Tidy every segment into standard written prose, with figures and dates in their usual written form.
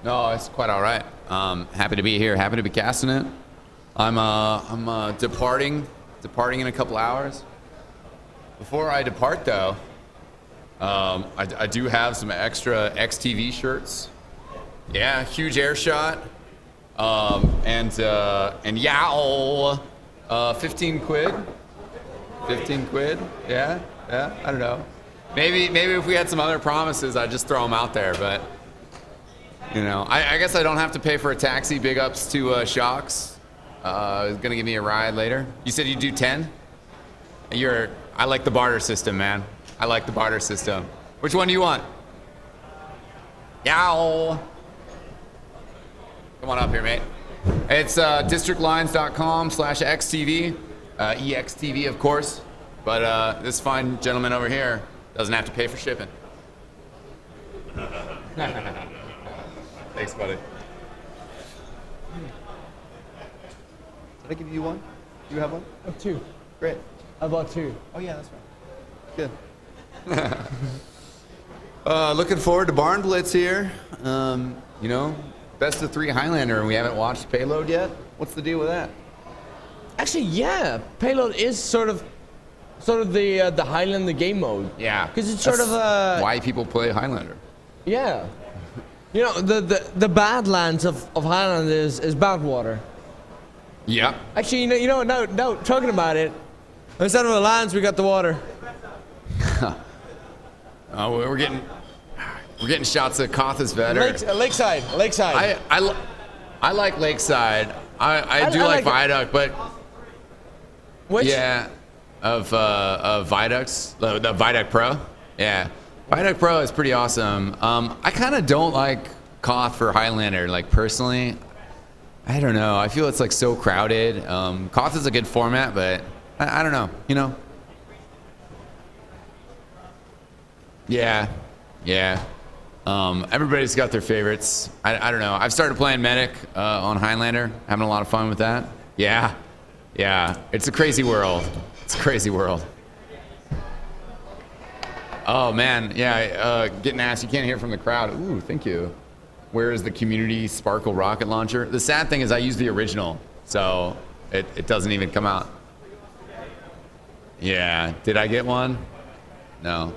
No, it's quite all right. Happy to be here. Happy to be casting it. I'm departing in a couple hours. Before I depart, though, I do have some extra XTV shirts. Yeah, huge air shot. And yow, 15 quid. 15 quid. Yeah. I don't know. Maybe if we had some other promises, I'd just throw them out there. But you know, I guess I don't have to pay for a taxi. Big ups to Shocks. He's gonna give me a ride later. You said you do 10. I like the barter system, man. I like the barter system. Which one do you want? Yow. Come on up here, mate. It's districtlines.com/xtv, eXtv, of course. But this fine gentleman over here doesn't have to pay for shipping. Thanks, buddy. Did I give you one? Do you have one? I have 2. Great. I bought 2. Oh yeah, that's right. Good. Looking forward to Barnblitz here. You know, best of 3 Highlander, and we haven't watched Payload yet. What's the deal with that? Actually, yeah, Payload is sort of the Highlander game mode. Yeah. Because it's sort of why people play Highlander. Yeah. You know, the Badlands of Highlander is Badwater. Yeah. Actually, you know, now talking about it, instead of the lands, we got the water. We're getting shots of Cauthon's better. Lakeside. I like Lakeside. I do like Viaduct, but which? Yeah, of Viaducts, the Viaduct Pro. Yeah, Viaduct Pro is pretty awesome. I kind of don't like Cauth for Highlander, like personally. I don't know. I feel it's like so crowded. Cauth is a good format, but I don't know. You know. Yeah. Everybody's got their favorites. I don't know. I've started playing Medic on Highlander, having a lot of fun with that. Yeah. It's a crazy world. Oh man, yeah. Getting asked, you can't hear from the crowd. Ooh, thank you. Where is the community Sparkle rocket launcher? The sad thing is I use the original, so it doesn't even come out. Yeah. Did I get one? No.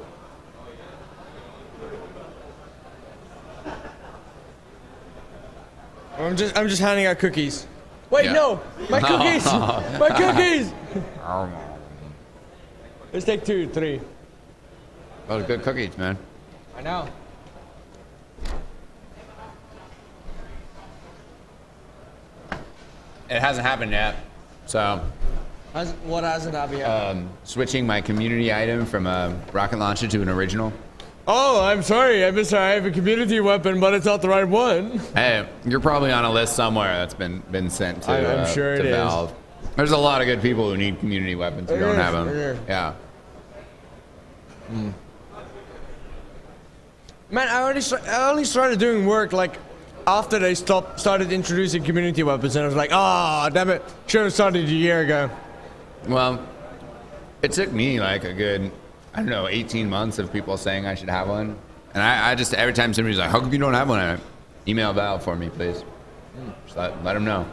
I'm just handing out cookies. Wait, Yeah. no, my cookies, my cookies. Let's take 2, 3. Those are good cookies, man. I know. It hasn't happened yet, so. What hasn't happened yet? Switching my community item from a rocket launcher to an original. Oh, I'm sorry. I have a community weapon, but it's not the right one. Hey, you're probably on a list somewhere that's been sent to, I'm sure to it Valve. is. There's a lot of good people who need community weapons who don't have them. Yeah. Man, I only started doing work like after they started introducing community weapons, and I was like, oh, damn it, should have started a year ago. Well, it took me like a good, I don't know, 18 months of people saying I should have one. And I just, every time somebody's like, how come you don't have one? I email Valve for me, please. Just let them know.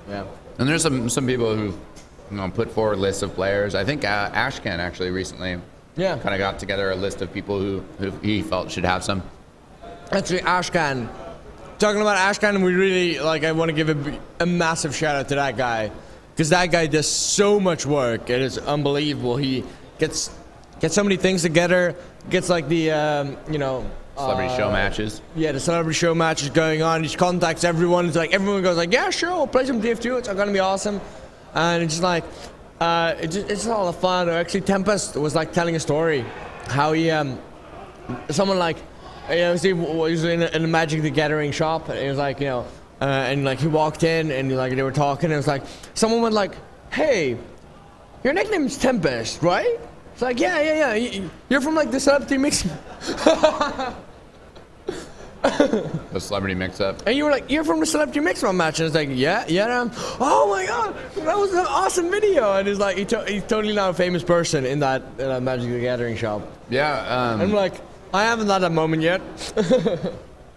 Yeah. And there's some people who, put forward lists of players. I think Ashcan actually recently kind of got together a list of people who he felt should have some. Actually, Ashcan. Talking about Ashcan, we really, I want to give a massive shout out to that guy. Because that guy does so much work. It is unbelievable. He gets so many things together. Gets like the, Celebrity show matches. Yeah, the celebrity show matches going on. He contacts everyone. It's like everyone goes like, yeah, sure, I'll play some DF2. It's gonna be awesome. And it's just like, it's a lot of fun. Actually, Tempest was like telling a story how he, someone like, he was in a Magic the Gathering shop. And he was like, and like he walked in and like they were talking. And it was like someone went like, hey, your nickname is Tempest, right? It's like, yeah. You're from like the celebrity mix. The celebrity mix-up. And you were like, you're from the celebrity mix-up match. And it's like, yeah. Oh my god, that was an awesome video. And it's like, he's totally now a famous person in that Magic the Gathering shop. Yeah. I'm like, I haven't had that moment yet.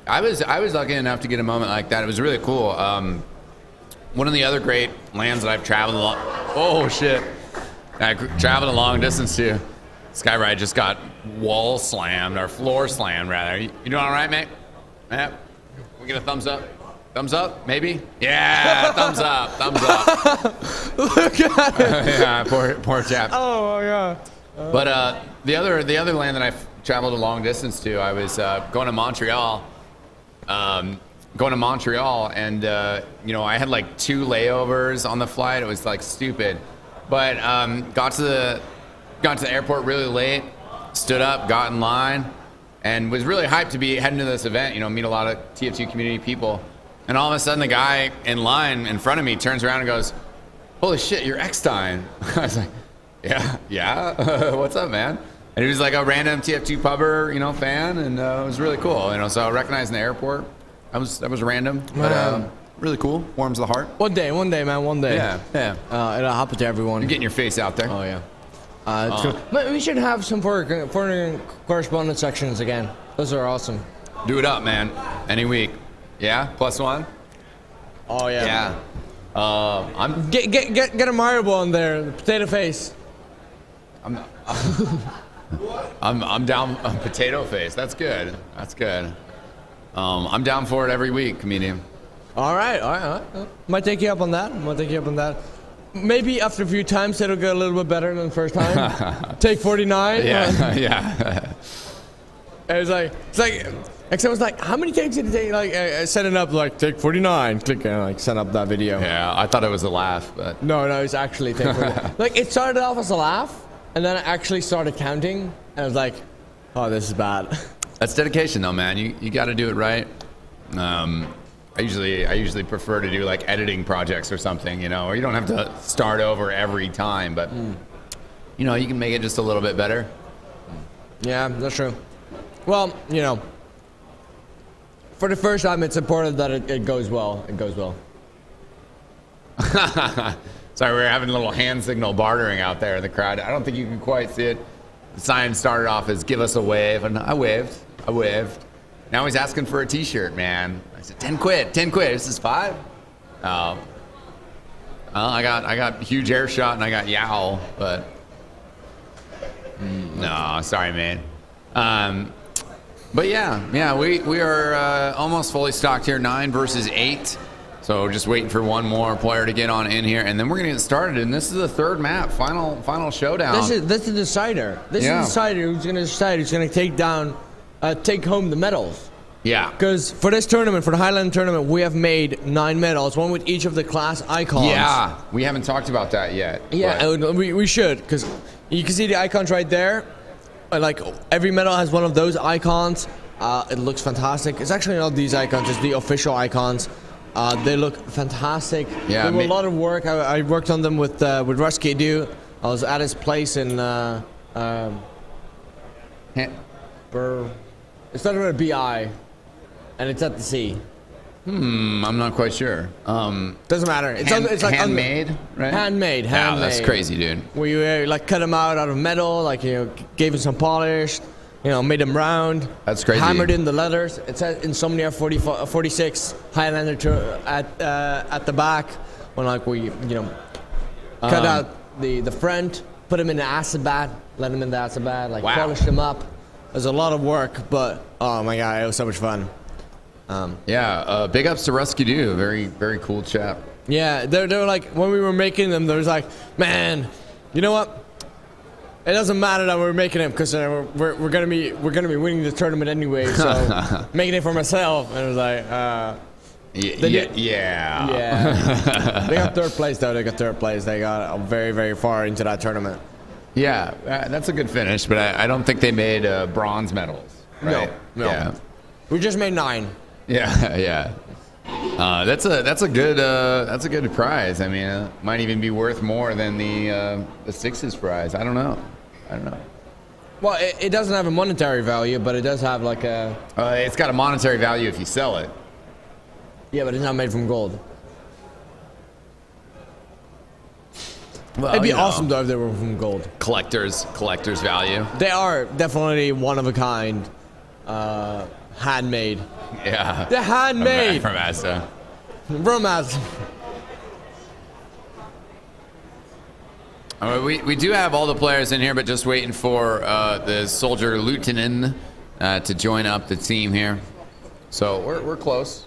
I was lucky enough to get a moment like that. It was really cool. One of the other great lands that I've traveled along. Oh shit! I traveled a long distance to. Skyride just got wall slammed or floor slammed rather. You doing all right, mate? Yeah. We get a thumbs up. Thumbs up, maybe? Yeah, thumbs up, thumbs up. Look at it. Yeah, poor chap. Oh my god. But the other land that I've traveled a long distance to, I was going to Montreal. And you know, I had like 2 layovers on the flight. It was like stupid, but got to the airport really late. Stood up, got in line, and was really hyped to be heading to this event. You know, meet a lot of TF2 community people, and all of a sudden the guy in line in front of me turns around and goes, "Holy shit, you're eXtine." I was like, "Yeah, what's up, man?" And he was like a random TF2 pubber, you know, fan, and it was really cool. You know, so I recognized in the airport. That was random, but really cool. Warms the heart. One day, man, one day. Yeah. It'll happen to everyone. You're getting your face out there. Oh yeah. It's good. But we should have some foreign correspondence sections again. Those are awesome. Do it up, man. Any week. Yeah. +1. Oh yeah. Yeah. I'm Get a Mario ball in there. The potato face. I'm down. Potato face. That's good. That's good. I'm down for it every week, comedian. All right. Might take you up on that. Maybe after a few times it'll get a little bit better than the first time. Take 49. Yeah. It's like, I was like, how many takes did it take? Like, set it up like take 49. Click and like set up that video. Yeah, I thought it was a laugh, but No, it's actually take 49. Like it started off as a laugh, and then I actually started counting, and I was like, oh, this is bad. that's dedication, though, man. You got to do it right. I usually prefer to do like editing projects or something, you know, or you don't have to start over every time, but you know, you can make it just a little bit better. Yeah, that's true. Well, you know, for the first time, it's important that it goes well. It goes well. Sorry, we're having a little hand signal bartering out there in the crowd. I don't think you can quite see it. The sign started off as "Give us a wave," and I waved. Now he's asking for a T-shirt, man. I said 10 quid. This is 5. Oh. I got huge air shot and I got yowl, but no, sorry, man. But yeah, we are almost fully stocked here. 9 versus 8. So just waiting for one more player to get on in here, and then we're gonna get started. And this is the 3rd map, final showdown. This is the decider. This is the decider who's gonna decide who's gonna take home the medals. Yeah. Because for this tournament, for the Highlander tournament, we have made 9 medals, one with each of the class icons. Yeah, we haven't talked about that yet. Yeah, we should, because you can see the icons right there. Like every medal has one of those icons. It looks fantastic. It's actually not these icons; it's the official icons. They look fantastic. Yeah, they were a lot of work. I worked on them with Roquee. I was at his place in it started with a BI, and it's at the sea. I'm not quite sure. Doesn't matter. It's like handmade, right? Handmade. Yeah, that's crazy, dude. We like cut them out of metal, like, you know, gave it some polish, you know, made them round. That's crazy. Hammered in the letters. It says Insomnia 46 Highlander at the back. When like we, you know, cut out the front, put them in the acid bath, let them in the acid bath, like polish them up. There's a lot of work, but oh my god, it was so much fun. Big ups to Roquee. Very, very cool chap. Yeah, they were like, when we were making them, there was like, man, you know what? It doesn't matter that we're making them, because we're gonna be winning the tournament anyway. So making it for myself, and it was like, yeah. They got 3rd place though. They got very, very far into that tournament. Yeah, that's a good finish, but I don't think they made bronze medals. Right? No. Yeah. We just made 9. Yeah. That's a good prize. I mean, it might even be worth more than the 6's prize. I don't know. Well, it doesn't have a monetary value, but it does have like a. It's got a monetary value if you sell it. Yeah, but it's not made from gold. Well, it'd be awesome though if they were from gold. Collector's value. They are definitely one of a kind. handmade. Yeah. They're handmade. From Asda. From us. We do have all the players in here, but just waiting for the soldier lieutenant to join up the team here. So we're close.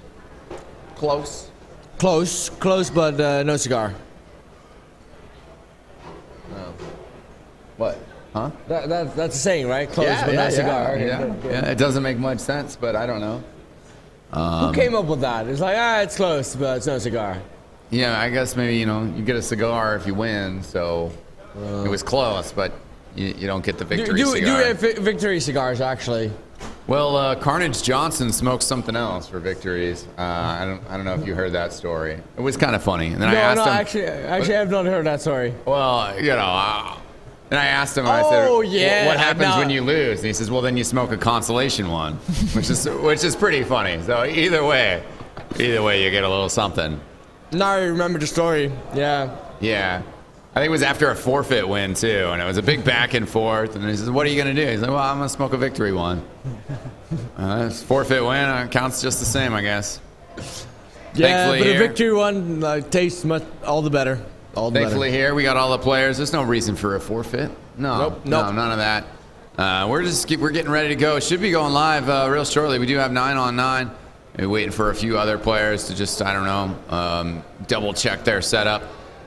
Close, but no cigar. No. What? Huh? That's a saying, right? Close, but no cigar. Okay, good. Yeah, it doesn't make much sense, but I don't know. Who came up with that? It's like, it's close, but it's no cigar. Yeah, I guess maybe, you get a cigar if you win, so it was close, but you don't get the victory cigar. Do we have victory cigars, actually? Well, Carnage Johnson smoked something else for victories. I don't know if you heard that story. It was kind of funny. And then I asked him, actually, I have not heard that story. Well, and I asked him, I said, what happens when you lose? And he says, well, then you smoke a consolation one, which is pretty funny. So either way, you get a little something. Now I remember the story. Yeah. Yeah. I think it was after a forfeit win, too, and it was a big back and forth. And he says, what are you going to do? He's like, well, I'm going to smoke a victory one. Forfeit win counts just the same, I guess. Yeah, but a victory one tastes all the better. Thankfully here, we got all the players. There's no reason for a forfeit. No, none of that. We're getting ready to go. Should be going live real shortly. We do have 9 on 9. We're waiting for a few other players to just, double check their setup.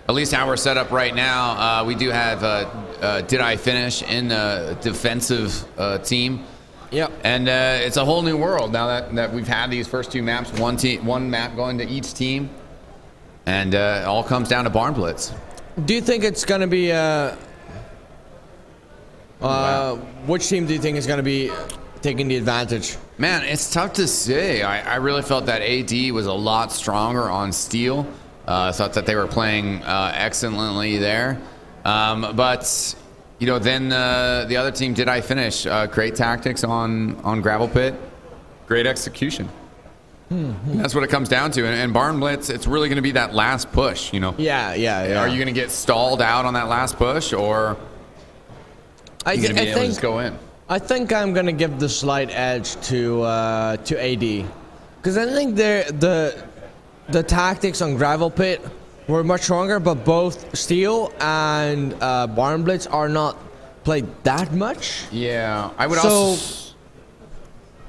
At least how we're set up right now. We do have Did I Finish in the defensive team. Yep. And it's a whole new world now that we've had these first 2 maps, one map going to each team. And it all comes down to Barnblitz. Do you think it's going to be... which team do you think is going to be taking the advantage? Man, it's tough to say. I really felt that AD was a lot stronger on steel. I thought that they were playing excellently there. But, then the other team, Did I Finish? Great tactics on Gravel Pit. Great execution. That's what it comes down to. And Barnblitz, it's really going to be that last push, Yeah. Are you going to get stalled out on that last push, or are you going to be able to just go in? I think I'm going to give the slight edge to AD. Because I think the tactics on Gravel Pit were much stronger, but both Steel and Barnblitz are not played that much. Yeah, I would also...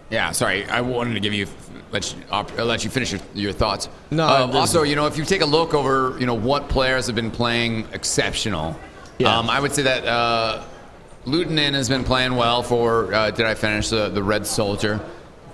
Yeah, sorry, I wanted to give you... let you finish your thoughts. No. Also, if you take a look over, what players have been playing exceptional. Yeah. I would say that Lieutenant has been playing well for Did I Finish, the Red Soldier.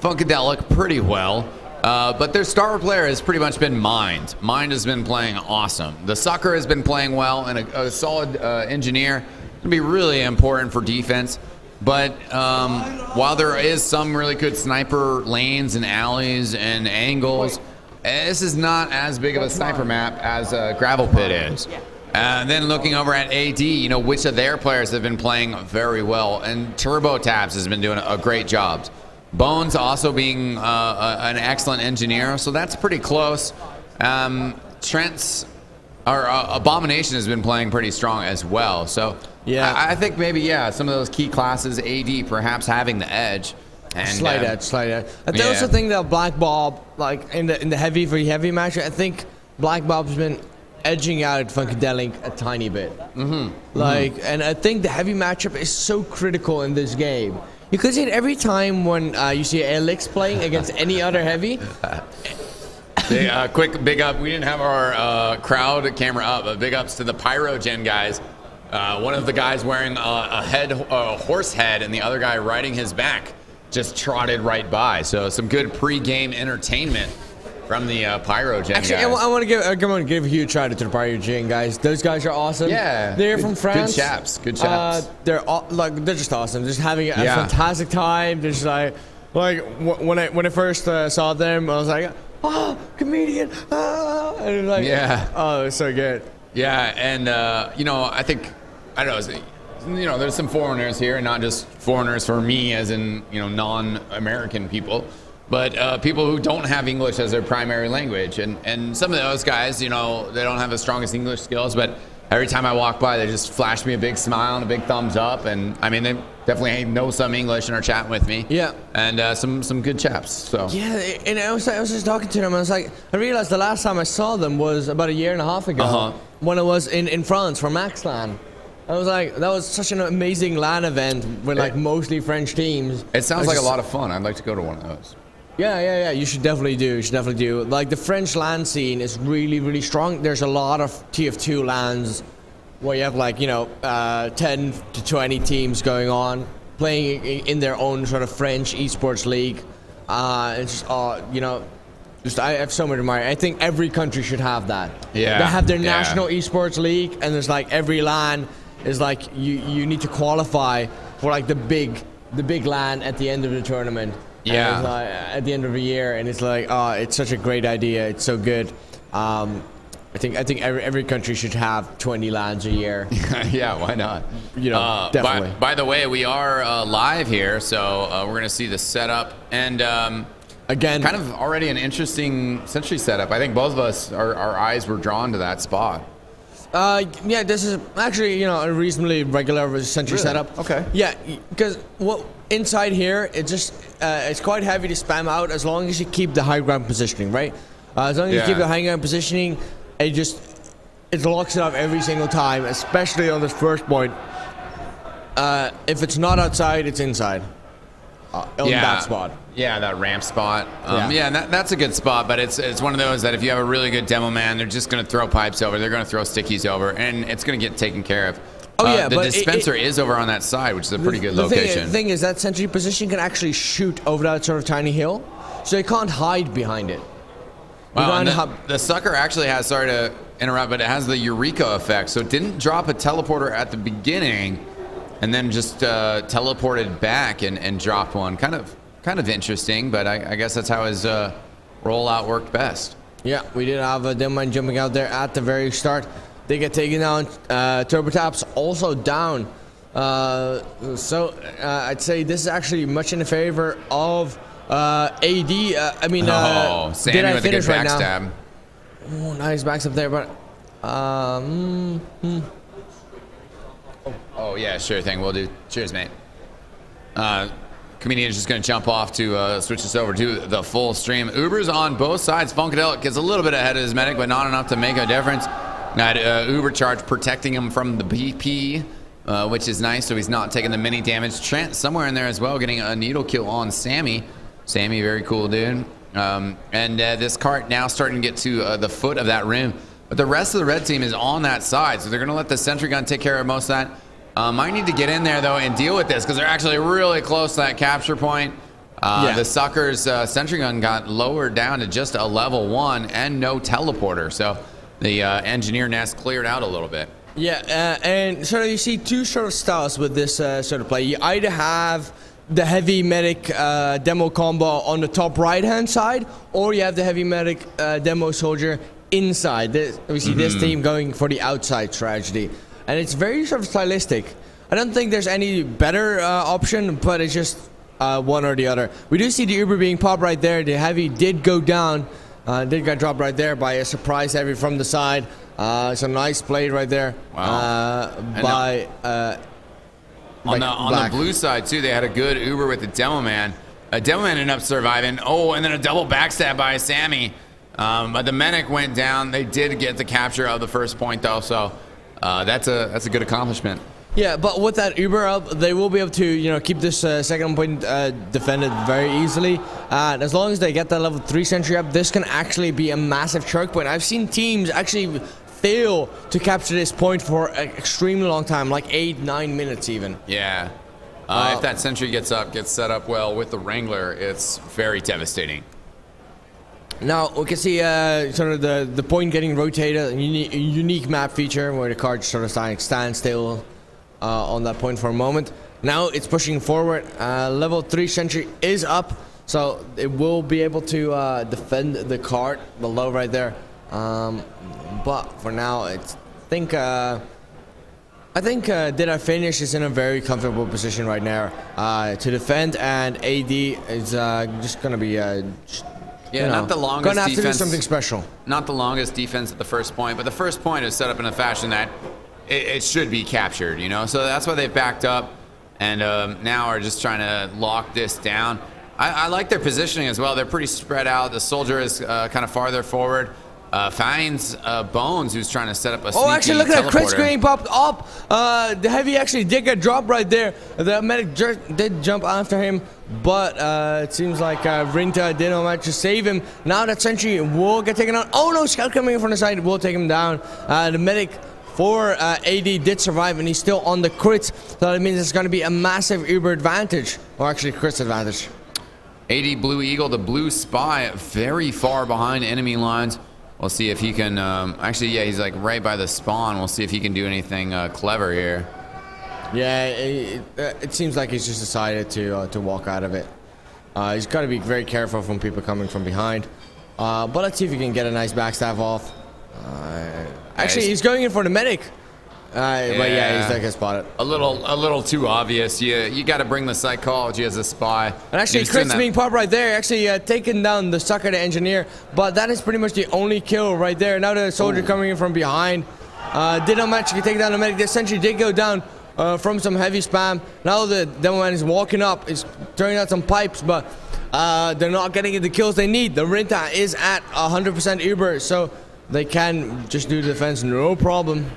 Funkadelic pretty well. But their star player has pretty much been Mind. Mind has been playing awesome. TheSucker has been playing well, and a solid engineer. It's going to be really important for defense. But while there is some really good sniper lanes and alleys and angles, this is not as big of a sniper map as Gravel Pit is. And then looking over at AD, which of their players have been playing very well. And TurboTabs has been doing a great job. Bones also being an excellent engineer, so that's pretty close. Trent's Abomination has been playing pretty strong as well. So yeah, I think maybe some of those key classes, AD perhaps having the edge. And, slight edge. I also think that Black Bob, like in the heavy match, I think Black Bob's been edging out Funkadelic a tiny bit. And I think the heavy matchup is so critical in this game. You could see it every time when you see Elix playing against any other heavy. Quick big up. We didn't have our crowd camera up, but big ups to the Pyrogen guys. One of the guys wearing a horse head and the other guy riding his back just trotted right by. So some good pre-game entertainment from the Pyrogen guys. Actually, I want to give a huge shout out to the Pyrogen guys. Those guys are awesome. Yeah, they're from France. Good chaps. They're just awesome. Just having a fantastic time. They're just like when I first saw them, I was like, comedian. And it was like, oh, it's so good. Yeah, and I think I don't know. There's some foreigners here, and not just foreigners for me, as in non-American people. But people who don't have English as their primary language. And some of those guys, they don't have the strongest English skills, but every time I walk by, they just flash me a big smile and a big thumbs up. And I mean, they definitely know some English and are chatting with me. Yeah. And some good chaps. So yeah, and I was just talking to them. I was like, I realized the last time I saw them was about 1.5 years ago when I was in France for Max LAN. I was like, that was such an amazing LAN event with like mostly French teams. It sounds like a lot of fun. I'd like to go to one of those. Yeah. You should definitely do. Like the French LAN scene is really, really strong. There's a lot of TF2 LANs where you have like, 10 to 20 teams going on, playing in their own sort of French esports league. It's just, I have so much admiration. I think every country should have that. Yeah. They have their national esports league, and there's like every LAN is like you need to qualify for like the big LAN at the end of the tournament. Yeah. And like, at the end of the year, and it's like, it's such a great idea. It's so good. I think every country should have 20 LANs a year. Yeah, why not? Definitely. By the way, we are live here, so we're gonna see the setup and again, kind of already an interesting Sentry setup. I think both of us, our eyes were drawn to that spot. Yeah, this is actually a reasonably regular Sentry setup. Okay. Yeah, because inside here it's quite heavy to spam out as long as you keep the high ground positioning, right? As long as you keep the high ground positioning, it locks it up every single time, especially on this first point. If it's not outside, it's inside. On that spot. Yeah, that ramp spot. And that's a good spot, but it's one of those that if you have a really good demo man, they're just going to throw pipes over, they're going to throw stickies over, and it's going to get taken care of. The dispenser is over on that side, which is a pretty good location. The thing is that Sentry position can actually shoot over that sort of tiny hill, so you can't hide behind it. Wow, the sucker actually has, sorry to interrupt, but it has the Eureka effect, so it didn't drop a teleporter at the beginning, and then just teleported back and dropped one. Kind of interesting, but I guess that's how his rollout worked best. Yeah, we did have a demo man jumping out there at the very start. They get taken down. TurboTabs also down. So I'd say this is actually much in the favor of AD. Sammy did I with a good finish right backstab. now? Oh, nice backstab there, but Oh yeah, sure thing. We'll do. Cheers, mate. Comedian is just going to jump off to switch us over to the full stream. Uber's on both sides. Funkadelic gets a little bit ahead of his medic, but not enough to make a difference. Got Uber charge protecting him from the BP, which is nice, so he's not taking the mini damage. Trent somewhere in there as well, getting a needle kill on Sammy. Sammy, very cool dude. And this cart now starting to get to the foot of that rim. But the rest of the red team is on that side, so they're going to let the sentry gun take care of most of that. Might need to get in there, though, and deal with this, because they're actually really close to that capture point. The Sucker's sentry gun got lowered down to just a level 1 and no teleporter, so the engineer nest cleared out a little bit. Yeah, and so you see two sort of styles with this sort of play. You either have the heavy medic demo combo on the top right-hand side, or you have the heavy medic demo soldier inside. We see this team going for the outside strategy. And it's very sort of stylistic. I don't think there's any better option, but it's just one or the other. We do see the Uber being popped right there. The heavy did go down, did get dropped right there by a surprise heavy from the side. It's a nice play right there. Wow. On the blue side, too, they had a good Uber with the demo man. A demo man ended up surviving. Oh, and then a double backstab by Sammy. But the medic went down. They did get the capture of the first point, though, so that's a good accomplishment. Yeah, but with that Uber up, they will be able to keep this second point defended very easily. And as long as they get that level 3 sentry up, this can actually be a massive choke point. I've seen teams actually fail to capture this point for an extremely long time, like 8-9 minutes even. Yeah. If that sentry gets set up well with the Wrangler, it's very devastating. Now we can see sort of the point getting rotated, a unique map feature where the card sort of stands still on that point for a moment. Now it's pushing forward. Level 3 sentry is up, so it will be able to defend the card below right there. But for now, I think Did I Finish is in a very comfortable position right now to defend, and AD is just going to be not the longest gonna have defense. to do something special. Not the longest defense at the first point, but the first point is set up in a fashion that it should be captured, you know? So that's why they've backed up and now are just trying to lock this down. I like their positioning as well. They're pretty spread out. The soldier is kind of farther forward. Finds Bones, who's trying to set up a sneaky actually, look at that crit teleporter. screen popped up. The heavy actually did get dropped right there. The medic did jump after him, but it seems like Rinta did not manage to save him. Now that sentry will get taken out. Oh no, scout coming in from the side will take him down. The medic for AD did survive, and he's still on the crits. So that means it's going to be a massive Uber advantage, or actually crits advantage. AD Blue.Eagle, the blue spy, very far behind enemy lines. We'll see if he can, actually, yeah, he's like right by the spawn. We'll see if he can do anything clever here. Yeah, it seems like he's just decided to walk out of it. He's got to be very careful from people coming from behind. But let's see if he can get a nice backstab off. Actually, he's going in for the medic. But yeah, he's not gonna spot it. A little too obvious. You got to bring the psychology as a spy. And actually, crits being popped right there. Actually, taking down TheSucker, the engineer. But that is pretty much the only kill right there. Now the soldier coming in from behind. Did not manage to take down the medic. The essentially did go down from some heavy spam. Now the demo man is walking up. Is throwing out some pipes, but they're not getting the kills they need. The Rinta is at 100% Uber, so they can just do the defense no problem.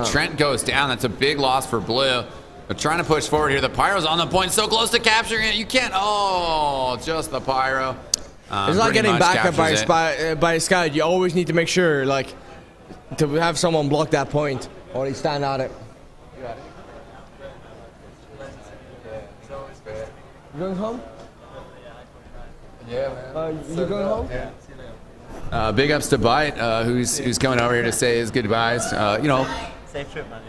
Trent goes down. That's a big loss for Blue. They're trying to push forward here. The Pyro's on the point, so close to capturing it. You can't. Oh, just the Pyro. It's not getting back up by a scout. You always need to make sure, like, to have someone block that point, or they stand on it. You going home? Yeah, man. You going home? Yeah. Big ups to Bite, who's coming over here to say his goodbyes. You know. Safe trip, man.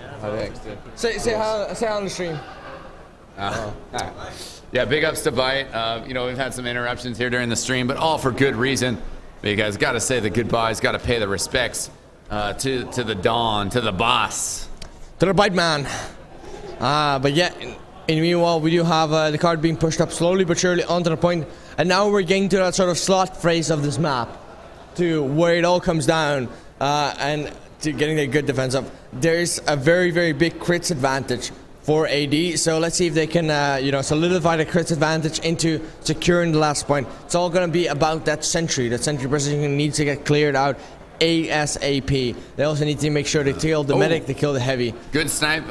Say hi on the stream. Yeah, big ups to Bite. You know, we've had some interruptions here during the stream, but all for good reason. Because got to say the goodbyes, got to pay the respects to the Dawn, to the boss, to the Bite man. But yeah. In meanwhile, we do have the card being pushed up slowly but surely onto the point, and now we're getting to that sort of slot phase of this map, to where it all comes down, and to getting a good defense up. There's a very, very big crits advantage for AD, so let's see if they can, you know, solidify the crits advantage into securing the last point. It's all going to be about that sentry. That sentry position needs to get cleared out ASAP. They also need to make sure they kill the medic, they kill the heavy. Good snipe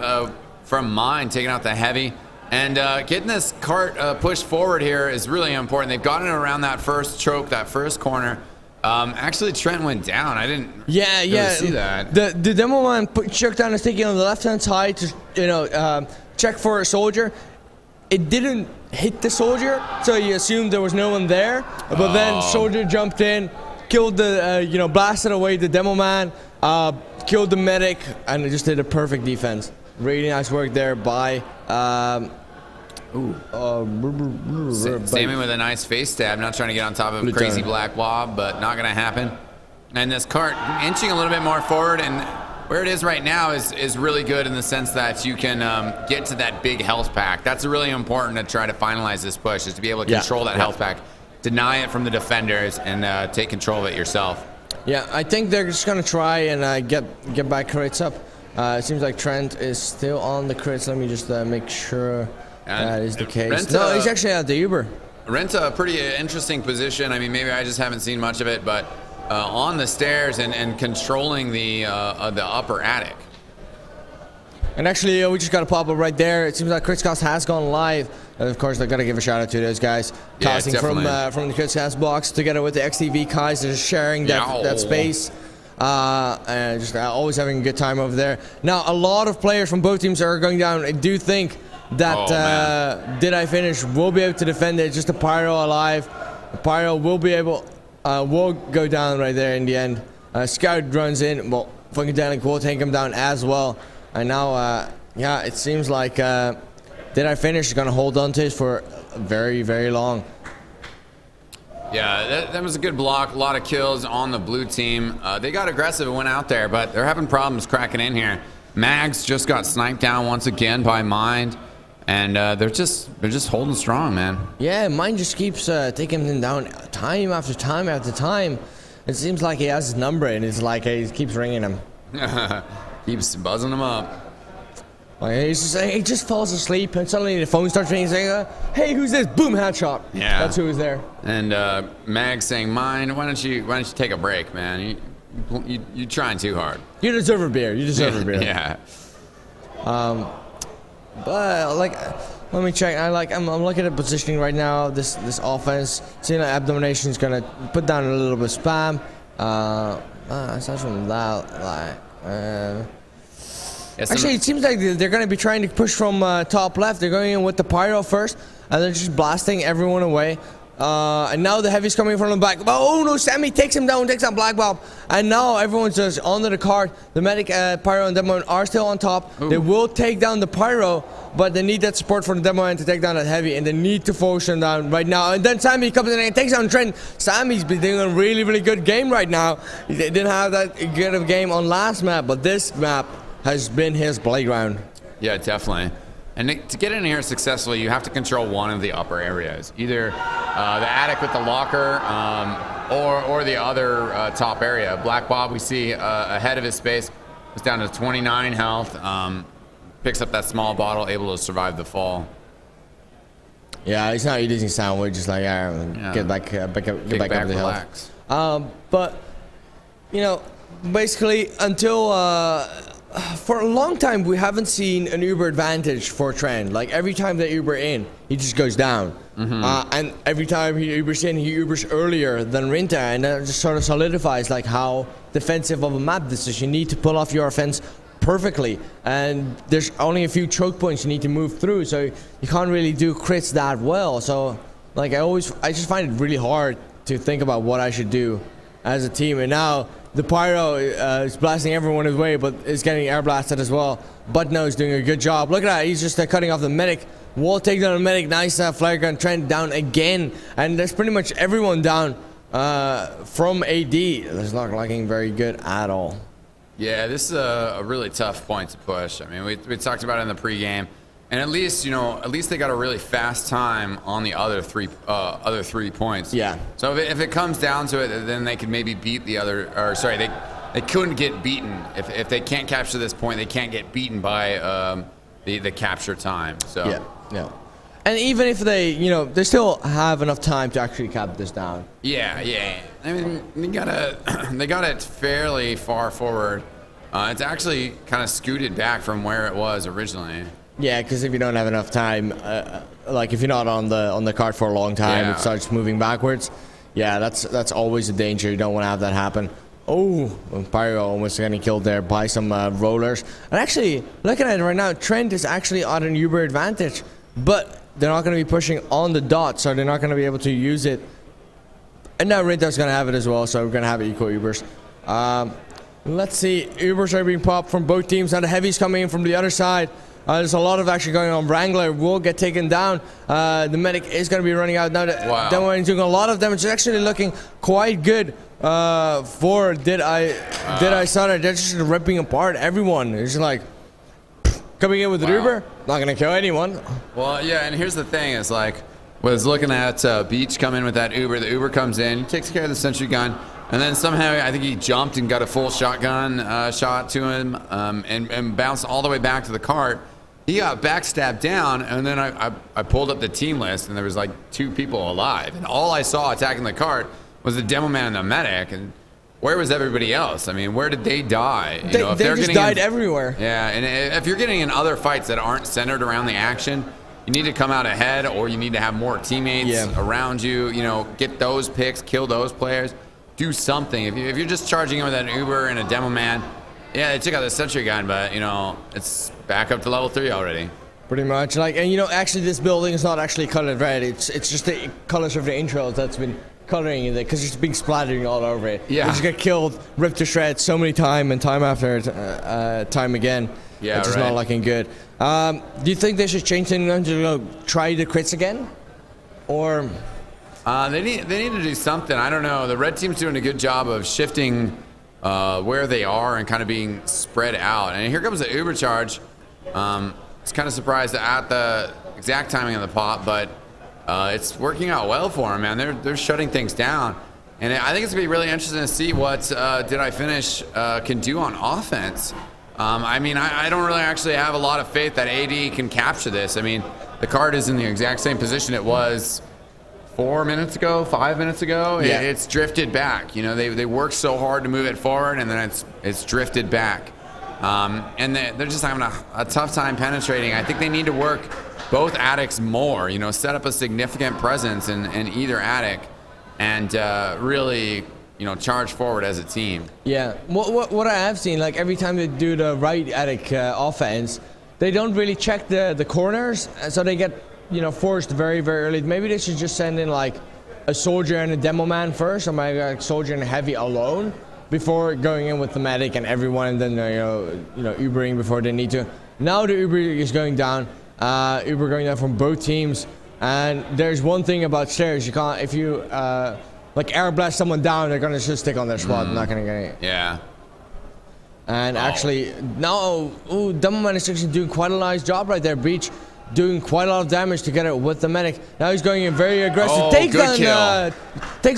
from Mine, taking out the heavy. And getting this cart pushed forward here is really important. They've gotten it around that first choke, that first corner. Actually, Trent went down. I didn't really see that. The demo man chucked down a sticky on the left-hand side to, you know, check for a soldier. It didn't hit the soldier, so you assumed there was no one there. But then soldier jumped in, killed the, you know, blasted away the demo man, killed the medic, and it just did a perfect defense. Really nice work there by Sammy with a nice face stab. Not trying to get on top of a crazy black blob, but not going to happen. And this cart inching a little bit more forward, and where it is right now is really good in the sense that you can get to that big health pack. That's really important to try to finalize this push, is to be able to control that health pack, deny it from the defenders, and take control of it yourself. Yeah, I think they're just going to try and get back crits up. It seems like Trent is still on the crits. Let me just make sure that is the case. Rinta, no, he's actually at the Uber. Rinta, a pretty interesting position. I mean, maybe I just haven't seen much of it, but on the stairs and controlling the upper attic. And actually, we just got a pop-up right there. It seems like Critscast has gone live. And of course, I got to give a shout-out to those guys. Yeah, casting from the Critscast box together with the XTV guys. They're sharing that space. And just always having a good time over there. Now, a lot of players from both teams are going down. I do think that Did I Finish will be able to defend it. Just a Pyro alive. The Pyro will be able, will go down right there in the end. Scout runs in. Well, Funkadelic will take him down as well. And now, yeah, it seems like Did I Finish is going to hold on to it for very, very long. Yeah, that was a good block. A lot of kills on the blue team. They got aggressive and went out there, but they're having problems cracking in here. Mags just got sniped down once again by Mind, and they're just holding strong, man. Yeah, Mind just keeps taking him down time after time after time. It seems like he has his number, and it's like he keeps ringing him. Keeps buzzing them up. Like, he just falls asleep, and suddenly the phone starts ringing, saying, "Hey, who's this?" Boom, headshot. Yeah, that's who was there. And Mag saying, "Mine, why don't you take a break, man? You trying too hard. You deserve a beer. You deserve a beer." Yeah. But like, let me check. I'm looking at positioning right now. This offense. Seeing like Abomination is gonna put down a little bit of spam. Aside from that, actually, it seems like they're going to be trying to push from top left. They're going in with the pyro first, and they're just blasting everyone away. And now the heavy's coming from the back. Oh no, Sammy takes him down, takes down Black Bob. And now everyone's just onto the cart. The medic, pyro, and demo are still on top. Ooh. They will take down the pyro, but they need that support from the demo man to take down that heavy, and they need to force him down right now. And then Sammy comes in and takes down Trent. Sammy's been doing a really, really good game right now. He didn't have that good of a game on last map, but this map has been his playground. Yeah, definitely. And to get in here successfully, you have to control one of the upper areas, either the attic with the locker, or the other top area. Black Bob, we see ahead of his space, was down to 29 health. Picks up that small bottle, able to survive the fall. Yeah, he's not using sandwich, just like get back up the relax. Hill. But you know, basically until. For a long time, we haven't seen an Uber advantage for Trent. Like, every time they Uber in, he just goes down. And every time he Ubers in, he Ubers earlier than Rinta. And that just sort of solidifies, like, how defensive of a map this is. You need to pull off your offense perfectly. And there's only a few choke points you need to move through. So you can't really do crits that well. So, like, I just find it really hard to think about what I should do as a team. And now the pyro is blasting everyone away, but is getting air blasted as well. Buttnose is doing a good job. Look at that, he's just cutting off the medic. Wall take down the medic, nice flare gun. Trent down again, and there's pretty much everyone down from AD. It's not looking very good at all. Yeah, this is a really tough point to push. I mean, we talked about it in the pregame, and at least they got a really fast time on the other three points. Yeah. So if it comes down to it, then they could maybe beat the other. Or sorry, they couldn't get beaten. If they can't capture this point, they can't get beaten by the capture time. So yeah. And even if they still have enough time to actually cap this down. Yeah. I mean, they got it fairly far forward. It's actually kind of scooted back from where it was originally. Yeah, because if you don't have enough time, like if you're not on the cart for a long time, it starts moving backwards. Yeah, that's always a danger. You don't want to have that happen. Oh, Pyro almost getting killed there by some rollers. And actually, looking at it right now, Trent is actually on an Uber advantage, but they're not going to be pushing on the dot, so they're not going to be able to use it. And now Rinta's going to have it as well, so we're going to have equal Ubers. Let's see, Ubers are being popped from both teams. Now the heavy's coming in from the other side. There's a lot of action going on. Wrangler will get taken down. The medic is going to be running out now. Demo's doing a lot of damage. It's actually looking quite good for Did I Stutter. They're just ripping apart everyone. It's just like coming in with the Uber, not going to kill anyone. Well, yeah, and here's the thing is like, was looking at Beach come in with that Uber. The Uber comes in, he takes care of the sentry gun, and then somehow I think he jumped and got a full shotgun shot to him and bounced all the way back to the cart. He got backstabbed down, and then I pulled up the team list, and there was like 2 people alive. And all I saw attacking the cart was the demo man and the medic. And where was everybody else? I mean, where did they die? They just died everywhere. Yeah, and if you're getting in other fights that aren't centered around the action, you need to come out ahead, or you need to have more teammates around you. You know, get those picks, kill those players, do something. If you're just charging in with an Uber and a demo man, yeah, they took out the sentry gun, but it's back up to level 3 already. Pretty much, like, and actually this building is not actually colored red. It's just the colors of the intros that's been coloring it, because it's been splattering all over it. Yeah, you just get killed, ripped to shreds so many times and time after time again. Yeah, it's just not looking good. Do you think they should change things to try the crits again, or? They need to do something. I don't know. The red team's doing a good job of shifting where they are and kind of being spread out. And here comes the Uber charge. It's kind of surprised at the exact timing of the pop, but it's working out well for them, man. They're shutting things down. And I think it's going to be really interesting to see what Did I Finish can do on offense. I mean, I don't really actually have a lot of faith that AD can capture this. I mean, the cart is in the exact same position it was 4 minutes ago, 5 minutes ago. Yeah. It's drifted back. You know, they worked so hard to move it forward, and then it's drifted back. And they're just having a tough time penetrating. I think they need to work both attics more, you know, set up a significant presence in either attic and really, you know, charge forward as a team. Yeah, what I have seen, like every time they do the right attic offense, they don't really check the corners, so they get, you know, forced very, very early. Maybe they should just send in like a soldier and a demo man first, or maybe like soldier and a heavy alone before going in with the medic and everyone, and then you know Ubering before they need to. Now the Uber is going down. Uber going down from both teams, and there's one thing about stairs: you can't, if you like air blast someone down, they're gonna just stick on their spot, not gonna get it. Yeah. And actually, now, Demo Man is actually doing quite a nice job right there. Breach doing quite a lot of damage together with the medic. Now he's going in very aggressive. Takes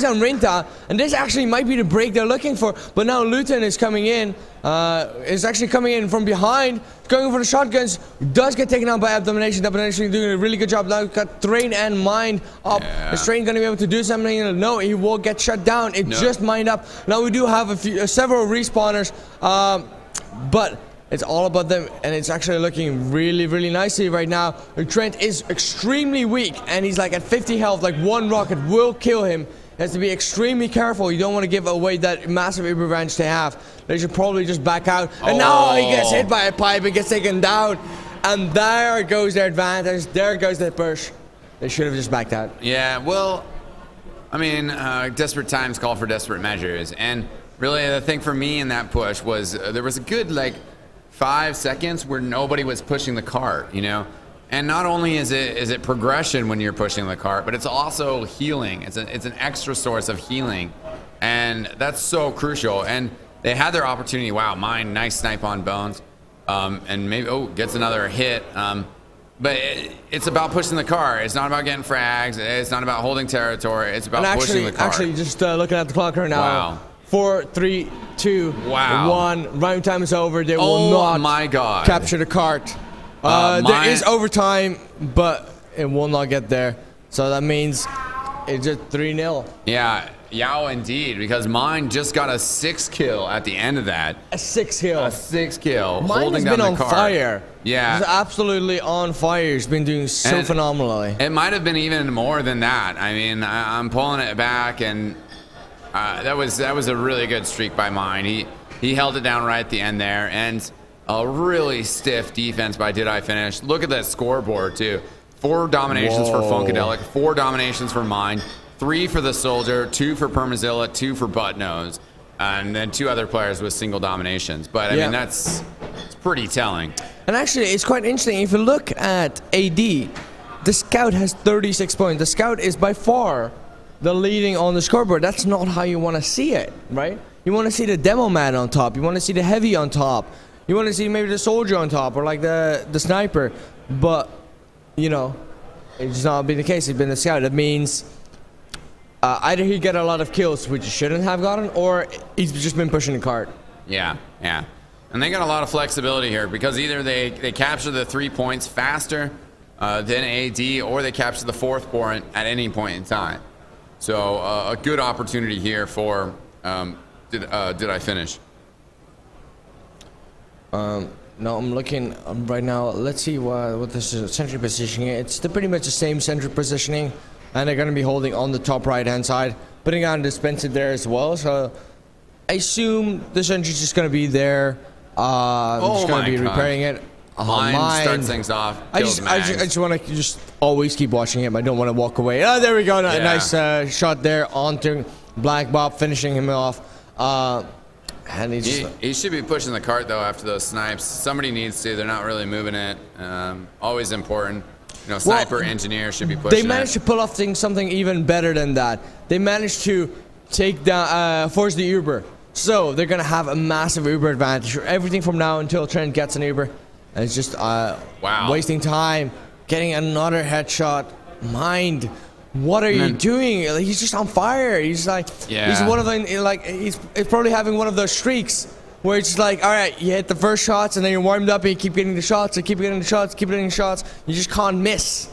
down Rinta, and this actually might be the break they're looking for. But now Luton is coming in. Is actually coming in from behind, going for the shotguns. Does get taken out by Abomination. Abomination doing a really good job. Now got Trane and Mind up. Yeah. Is Trane going to be able to do something? No, he will get shut down. It just Mind up. Now we do have several respawners, but it's all about them, and it's actually looking really, really nicely right now. Trent is extremely weak, and he's like at 50 health. Like one rocket will kill him. He has to be extremely careful. You don't want to give away that massive uber advantage they have. They should probably just back out. And now he gets hit by a pipe and gets taken down. And there goes their advantage. There goes their push. They should have just backed out. Yeah, well, I mean, desperate times call for desperate measures. And really the thing for me in that push was there was a good, like, 5 seconds where nobody was pushing the cart, you know? And not only is it progression when you're pushing the cart, but it's also healing. It's an extra source of healing. And that's so crucial. And they had their opportunity. Wow, mine, nice snipe on Bones. And maybe, gets another hit. But it's about pushing the car. It's not about getting frags. It's not about holding territory. It's about pushing the car. Actually, just looking at the clock right now. Wow. 4, 3, 2, 1. Round time is over. They will not capture the cart. There is overtime, but it will not get there. So that means it's just 3-0. Yeah, Yao indeed, because mine just got a 6 kill at the end of that. A 6 kill. A 6 kill. Mine holding has been down on the cart. fire. Yeah. He's absolutely on fire. He's been doing so phenomenally. It might have been even more than that. I mean, I'm pulling it back, and that was a really good streak by mine. He held it down right at the end there, and a really stiff defense by Did I Finish. Look at that scoreboard too. 4 dominations for Funkadelic, 4 dominations for mine, 3 for the soldier, 2 for Permzilla, 2 for Buttnose, and then 2 other players with single dominations. But I mean, it's pretty telling. And actually, it's quite interesting. If you look at AD, the scout has 36 points. The scout is by far the leading on the scoreboard. That's not how you want to see it, right? You want to see the demo man on top. You want to see the heavy on top. You want to see maybe the soldier on top, or like the sniper. But, you know, it's not been the case. It's been the scout. That means either he get a lot of kills, which he shouldn't have gotten, or he's just been pushing the cart. Yeah. And they got a lot of flexibility here, because either they capture the 3 points faster than AD, or they capture the 4th point at any point in time. So a good opportunity here for Did I Finish? No, I'm looking right now. Let's see what this is. Sentry positioning. It's pretty much the same sentry positioning, and they're going to be holding on the top right-hand side, putting on a dispenser there as well. So I assume the sentry's just going to be there. Just going to be repairing it. Mine starts things off. I just want to just always keep watching him. I don't want to walk away. Oh, there we go. Yeah. Nice shot there onto Black Bob, finishing him off. And he should be pushing the cart though after those snipes. Somebody needs to. They're not really moving it. Always important. You know, sniper, engineer should be pushing it. They managed to pull off something even better than that. They managed to take down, force the Uber. So they're gonna have a massive Uber advantage. Everything from now until Trent gets an Uber. And it's just wasting time, getting another headshot. Mind. What are you doing? He's just on fire. He's like, he's one of the, like, he's probably having one of those streaks where it's like, all right, you hit the first shots and then you're warmed up and you keep getting the shots and keep getting the shots, keep getting the shots. You just can't miss.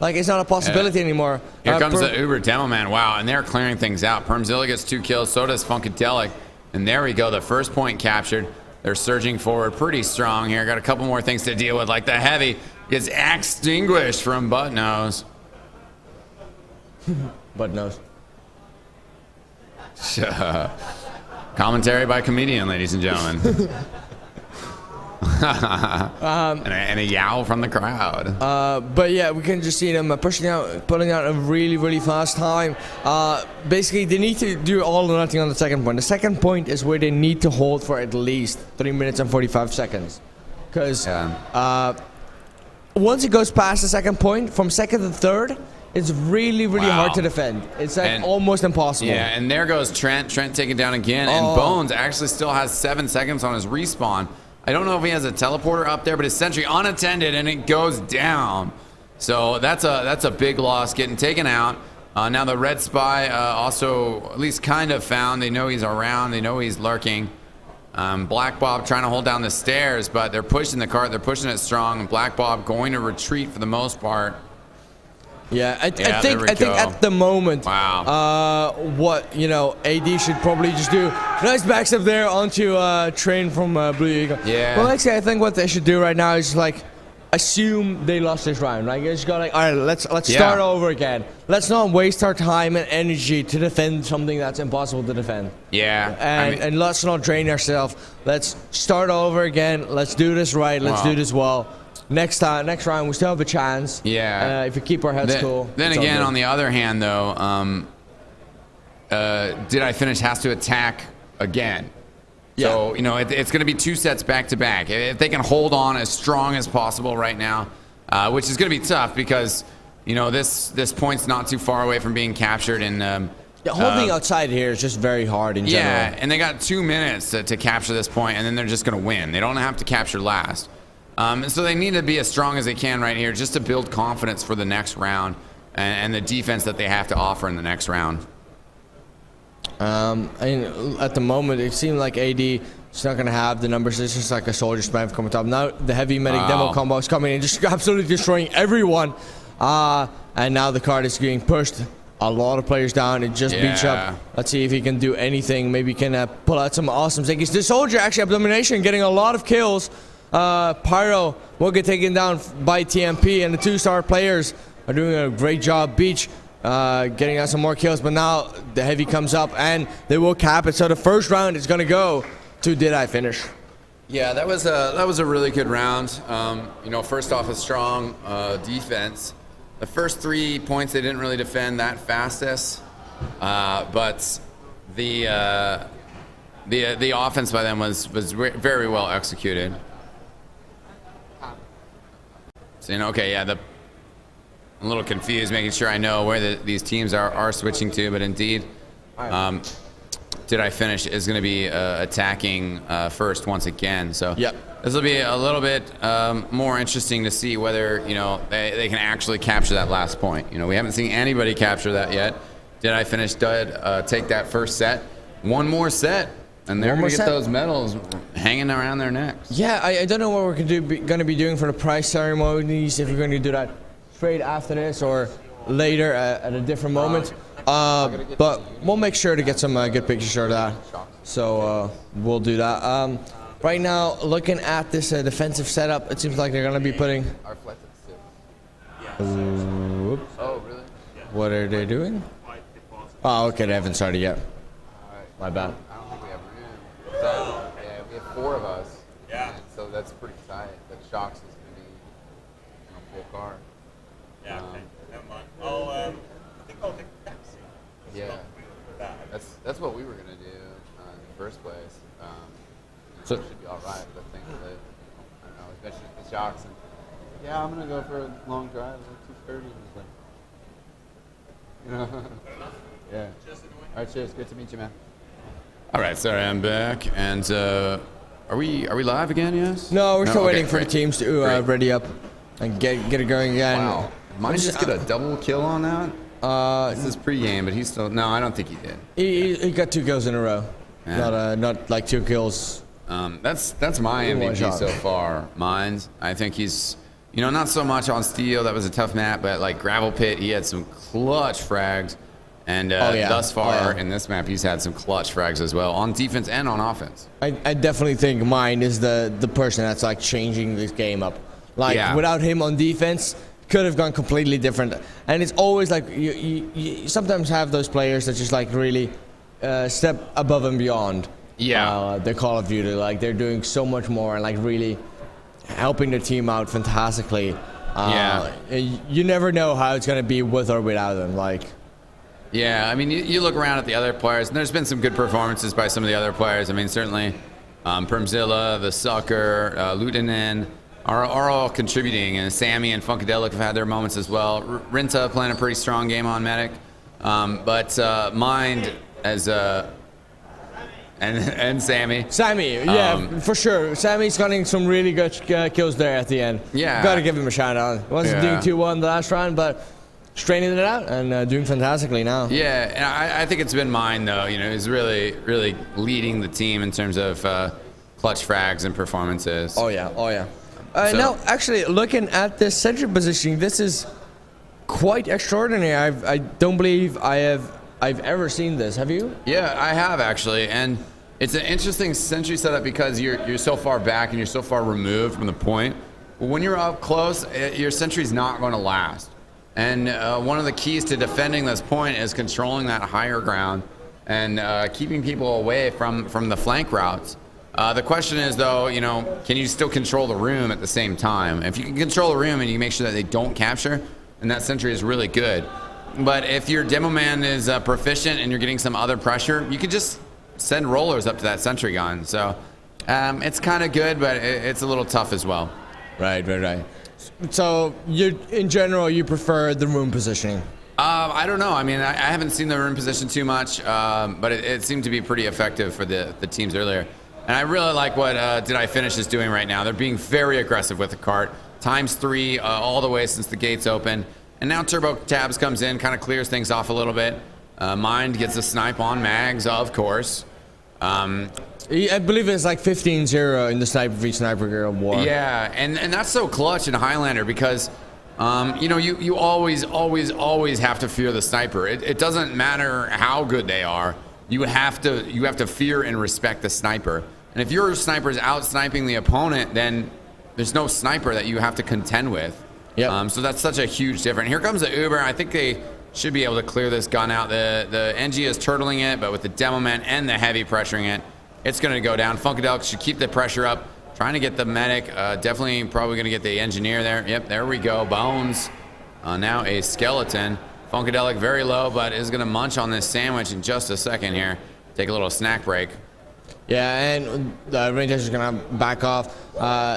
Like, it's not a possibility anymore. Here comes the Uber Demo Man. Wow, and they're clearing things out. Permzilla gets 2 kills, so does Funkadelic. And there we go, the first point captured. They're surging forward pretty strong here. Got a couple more things to deal with, like the heavy gets extinguished from Buttnose. Buttnose. Commentary by comedian, ladies and gentlemen. And a yowl from the crowd. But yeah, we can just see them pulling out a really, really fast time. Basically, they need to do all or nothing on the second point. The second point is where they need to hold for at least 3 minutes and 45 seconds. Because once it goes past the second point, from second to third, it's really, really hard to defend. It's like almost impossible. Yeah, and there goes Trent. Trent taken down again. And Bones actually still has 7 seconds on his respawn. I don't know if he has a teleporter up there, but his sentry unattended, and it goes down. So that's a big loss, getting taken out. Now the red spy also at least kind of found. They know he's around. They know he's lurking. Black Bob trying to hold down the stairs, but they're pushing the cart. They're pushing it strong. And Black Bob going to retreat for the most part. Yeah, I think at the moment, what AD should probably just do. Nice backstep there onto Trane from Blue.Eagle. Yeah. Well, actually, I think what they should do right now is just like assume they lost this round. Right? You just go like, all right, let's start over again. Let's not waste our time and energy to defend something that's impossible to defend. Yeah. And let's not drain ourselves. Let's start over again. Let's do this right. Let's do this well. Next round, we still have a chance. Yeah. If we keep our heads cool. Then again, on the other hand, though, Did I Finish has to attack again. Yeah. So, it's going to be 2 sets back to back. If they can hold on as strong as possible right now, which is going to be tough because, this point's not too far away from being captured. And holding outside here is just very hard in general. Yeah, and they got 2 minutes to capture this point, and then they're just going to win. They don't have to capture last. So they need to be as strong as they can right here just to build confidence for the next round and the defense that they have to offer in the next round. At the moment, it seemed like AD is not going to have the numbers. It's just like a soldier spam coming top. Now the heavy medic demo combo is coming in, just absolutely destroying everyone. And now the card is getting pushed. A lot of players down. It just beats up. Let's see if he can do anything. Maybe he can pull out some awesome things. The soldier, actually, Abomination, getting a lot of kills. Pyro will get taken down by TMP, and the 2-star players are doing a great job. Beach getting out some more kills, but now the heavy comes up and they will cap it. So the first round is going to go to Did I Finish? Yeah, that was a really good round. First off, a strong defense. The first 3 points they didn't really defend that fastest, but the offense by them was very well executed. So, I'm a little confused, making sure I know where these teams are switching to, but indeed, Did I Finish is going to be attacking first once again. So this will be a little bit more interesting to see whether they can actually capture that last point. We haven't seen anybody capture that yet. Did I Finish did take that first set? One more set. And they're going to get those medals hanging around their necks. Yeah, I don't know what we're going to be doing for the prize ceremonies, if we're going to do that straight after this or later at a different moment. But we'll make sure to get some good pictures of that. So we'll do that. Right now, looking at this defensive setup, it seems like they're going to be putting... Oh, really? What are they doing? Oh, okay, they haven't started yet. My bad. Yeah, we have 4 of us. Yeah. So that's pretty tight. But Shocks is going to be full car. Yeah, okay. Never mind. I think I'll take the taxi. Yeah. That's what we were going to do in the first place. So it should be all right, but I think that, I don't know, especially the Shocks. And, I'm going to go for a long drive at 2:30. Yeah. All right, cheers. Good to meet you, man. All right, sorry, I'm back, and are we live again? Yes. No, we're still waiting for the teams to ready up and get it going again. Wow, might just get a double kill on that. This is pre-game, but he's still. No, I don't think he did. He got 2 kills in a row. Yeah. Not like 2 kills That's my One MVP shot. so far. Mines. I think he's, not so much on steel. That was a tough map, but like gravel pit, he had some clutch frags. And thus far in this map, he's had some clutch frags as well on defense and on offense. I definitely think mine is the person that's like changing this game up. Like without him on defense, could have gone completely different. And it's always like you sometimes have those players that just like really step above and beyond. The Call of Duty, like they're doing so much more and like really helping the team out fantastically. You never know how it's gonna be with or without them. Like. Yeah, I mean, you look around at the other players, and there's been some good performances by some of the other players. I mean, certainly Permzilla, TheSucker, Lutenin are all contributing, and Sammy and Funkadelic have had their moments as well. Rinta playing a pretty strong game on Medic, but Mind as and Sammy. Sammy, for sure. Sammy's getting some really good kills there at the end. Yeah, gotta give him a shout out. Wasn't doing 2-1 the last round, but. Straining it out and doing fantastically now. Yeah, and I think it's been mine though. He's really leading the team in terms of clutch frags and performances. Oh yeah. Now, actually, looking at this sentry positioning, this is quite extraordinary. I don't believe I've ever seen this. Have you? Yeah, I have actually, and it's an interesting sentry setup because you're so far back and you're so far removed from the point. But when you're up close, your sentry's not going to last. And one of the keys to defending this point is controlling that higher ground and keeping people away from the flank routes. The question is, though, can you still control the room at the same time? If you can control the room and you make sure that they don't capture, then that sentry is really good. But if your demo man is proficient and you're getting some other pressure, you can just send rollers up to that sentry gun. So it's kind of good, but it's a little tough as well. Right. So, in general, you prefer the room positioning? I don't know. I mean, I haven't seen the room position too much, but it seemed to be pretty effective for the teams earlier. And I really like what Did I Finish is doing right now. They're being very aggressive with the cart. ×3 all the way since the gates open. And now TurboTabs comes in, kind of clears things off a little bit. Mind gets a snipe on Mags, of course. I believe it's like 15-0 in the Sniper v Sniper Girl war. Yeah, and that's so clutch in Highlander because, you always have to fear the sniper. It doesn't matter how good they are. You have to fear and respect the sniper. And if your sniper is out sniping the opponent, then there's no sniper that you have to contend with. Yeah. So that's such a huge difference. Here comes the Uber. I think they should be able to clear this gun out. The NG is turtling it, but with the demo man and the heavy pressuring it, it's going to go down. Funkadelic should keep the pressure up. Trying to get the medic. Definitely probably going to get the engineer there. Yep, there we go. Bones. Now a skeleton. Funkadelic very low, but is going to munch on this sandwich in just a second here. Take a little snack break. Yeah, and Rinta is going to back off.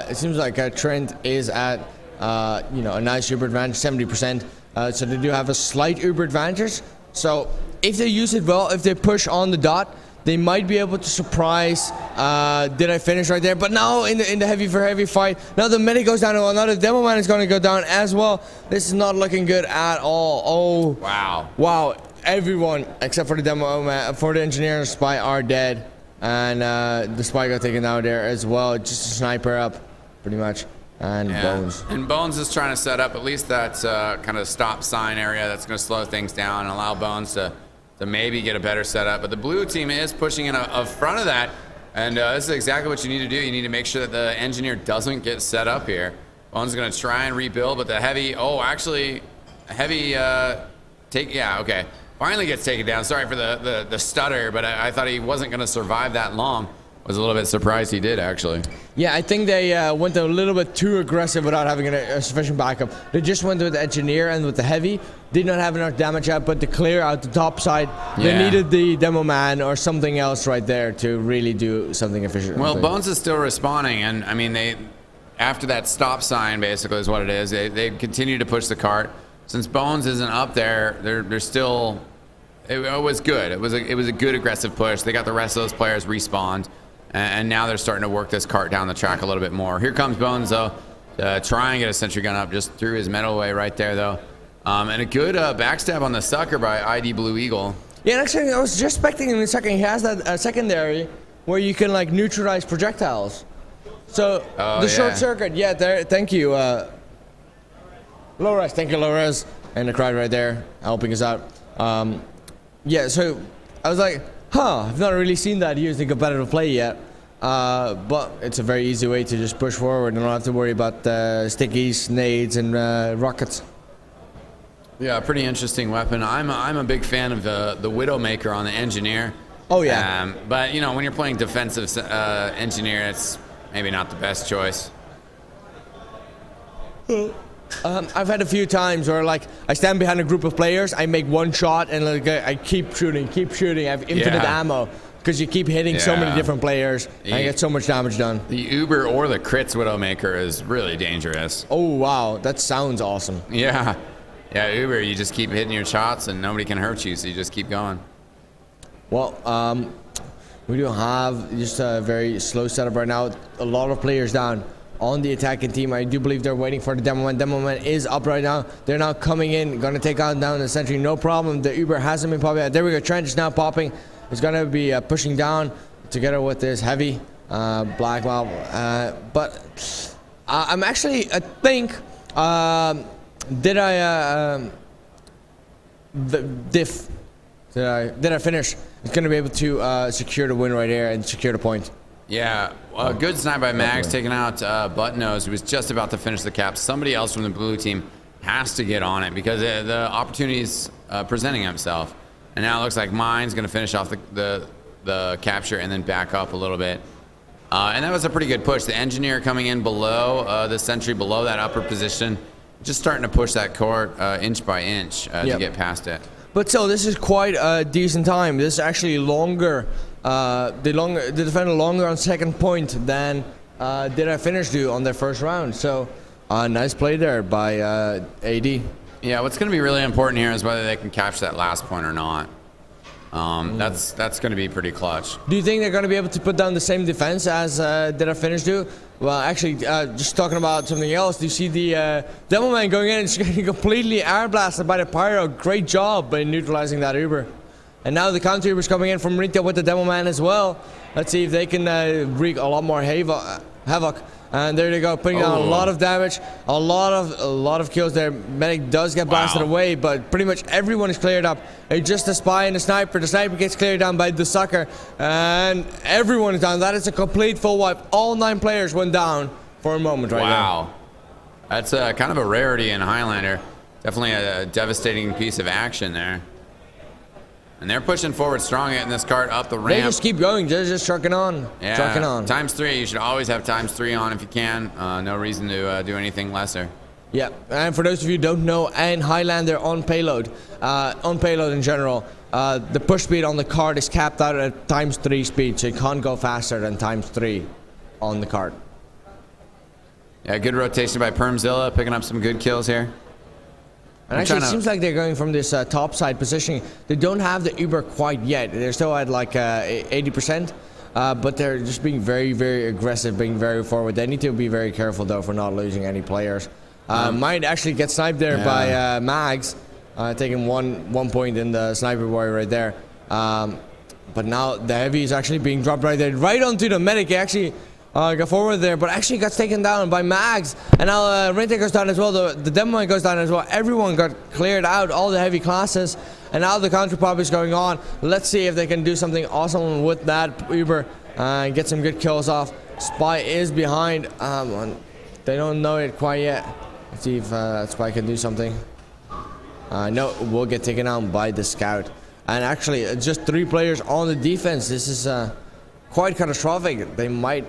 It seems like Trent is at a nice Uber advantage, 70%. So they do have a slight Uber advantage. So if they use it well, if they push on the dot, they might be able to surprise. Did I Finish right there? But now in the heavy for heavy fight, now the medic goes down. Another demo man is going to go down as well. This is not looking good at all. Oh wow! Everyone except for the demo man, for the engineer and the spy are dead, and the spy got taken out there as well. Just a sniper up, pretty much. And Bones. And Bones is trying to set up at least that kind of stop sign area that's going to slow things down and allow Bones to maybe get a better setup. But the blue team is pushing in a front of that. And this is exactly what you need to do. You need to make sure that the engineer doesn't get set up here. Bones is going to try and rebuild, but the heavy, finally gets taken down. Sorry for the stutter, but I thought he wasn't going to survive that long. Was a little bit surprised he did, actually. Yeah, I think they went a little bit too aggressive without having a sufficient backup. They just went with the engineer and with the heavy. Did not have enough damage out, but to clear out the top side, they needed the demo man or something else right there to really do something efficient. Well, Bones is still responding, and I mean, after that stop sign, basically, is what it is. They continue to push the cart. Since Bones isn't up there, they're still. It was good. It was a good aggressive push. They got the rest of those players respawned. And now they're starting to work this cart down the track a little bit more. Here comes Bones, though. Try and get a sentry gun up. Just threw his metal away right there, though. And a good backstab on the sucker by ID Blue.Eagle. Yeah, actually, I was just expecting in the second. He has that secondary where you can like neutralize projectiles. So the short circuit, yeah, there. Thank you, Low-res. Thank you, Low-res, and the crowd right there helping us out. Yeah, so I was like, I've not really seen that used in competitive play yet. But it's a very easy way to just push forward and not have to worry about stickies, nades, and rockets. Yeah, pretty interesting weapon. I'm a big fan of the Widowmaker on the Engineer. Oh yeah. But you know, when you're playing defensive Engineer, it's maybe not the best choice. I've had a few times where like I stand behind a group of players, I make one shot, and like I keep shooting. I have infinite ammo because you keep hitting so many different players, and I get so much damage done. The Uber or the Crits Widowmaker is really dangerous. Oh wow, that sounds awesome. Yeah. Yeah, Uber, you just keep hitting your shots and nobody can hurt you, so you just keep going. Well, we do have just a very slow setup right now. A lot of players down on the attacking team. I do believe they're waiting for the Demo Man. Demo Man is up right now. They're now coming in, going to take down the sentry, no problem. The Uber hasn't been popping out. There we go, Trent is now popping. He's going to be pushing down together with this heavy black valve. But I'm actually, I think... Did I finish? It's going to be able to secure the win right here and secure the point. Yeah, good snipe by Mags, taking out Buttnose, who was just about to finish the cap. Somebody else from the blue team has to get on it because the opportunity is presenting himself. And now it looks like Mine's going to finish off the capture and then back up a little bit. And that was a pretty good push. The Engineer coming in below the sentry, below that upper position. Just starting to push that court inch by inch to get past it. But still, this is quite a decent time. This is actually longer. The defender longer on second point than did I finish do on their first round. So nice play there by AD. Yeah, what's going to be really important here is whether they can capture that last point or not. That's going to be pretty clutch. Do you think they're going to be able to put down the same defense as did I finish do? Well, actually, just talking about something else, do you see the Demo Man going in and just getting completely air blasted by the Pyro? Great job by neutralizing that Uber. And now the counter Uber's coming in from Rinta with the Demo Man as well. Let's see if they can wreak a lot more havoc. And there they go, putting down a lot of damage, a lot of kills there. Medic does get blasted away, but pretty much everyone is cleared up. It's just the Spy and the Sniper. The Sniper gets cleared down by TheSucker, and everyone is down. That is a complete full wipe. All 9 players went down for a moment right now. That's kind of a rarity in Highlander. Definitely a devastating piece of action there. And they're pushing forward strong, getting this cart up the ramp. They just keep going. They're just trucking on. Yeah, trucking on. ×3. You should always have ×3 on if you can. No reason to do anything lesser. Yeah, and for those of you who don't know, and Highlander on payload in general, the push speed on the cart is capped out at ×3 speed, so you can't go faster than ×3 on the cart. Yeah, good rotation by Permzilla, picking up some good kills here. And actually, it seems like they're going from this top side positioning. They don't have the Uber quite yet. They're still at like 80%, but they're just being very, very aggressive, being very forward. They need to be very careful, though, for not losing any players. Might actually get sniped there by Mags, taking one point in the sniper warrior right there. But now the heavy is actually being dropped right there, right onto the medic. He actually got forward there, but actually got taken down by Mags. And now Rinta goes down as well. The Demo Man goes down as well. Everyone got cleared out, all the heavy classes. And now the counter pop is going on. Let's see if they can do something awesome with that Uber and get some good kills off. Spy is behind. They don't know it quite yet. Let's see if Spy can do something. No, will get taken out by the scout. And actually, just 3 players on the defense. This is quite catastrophic. They might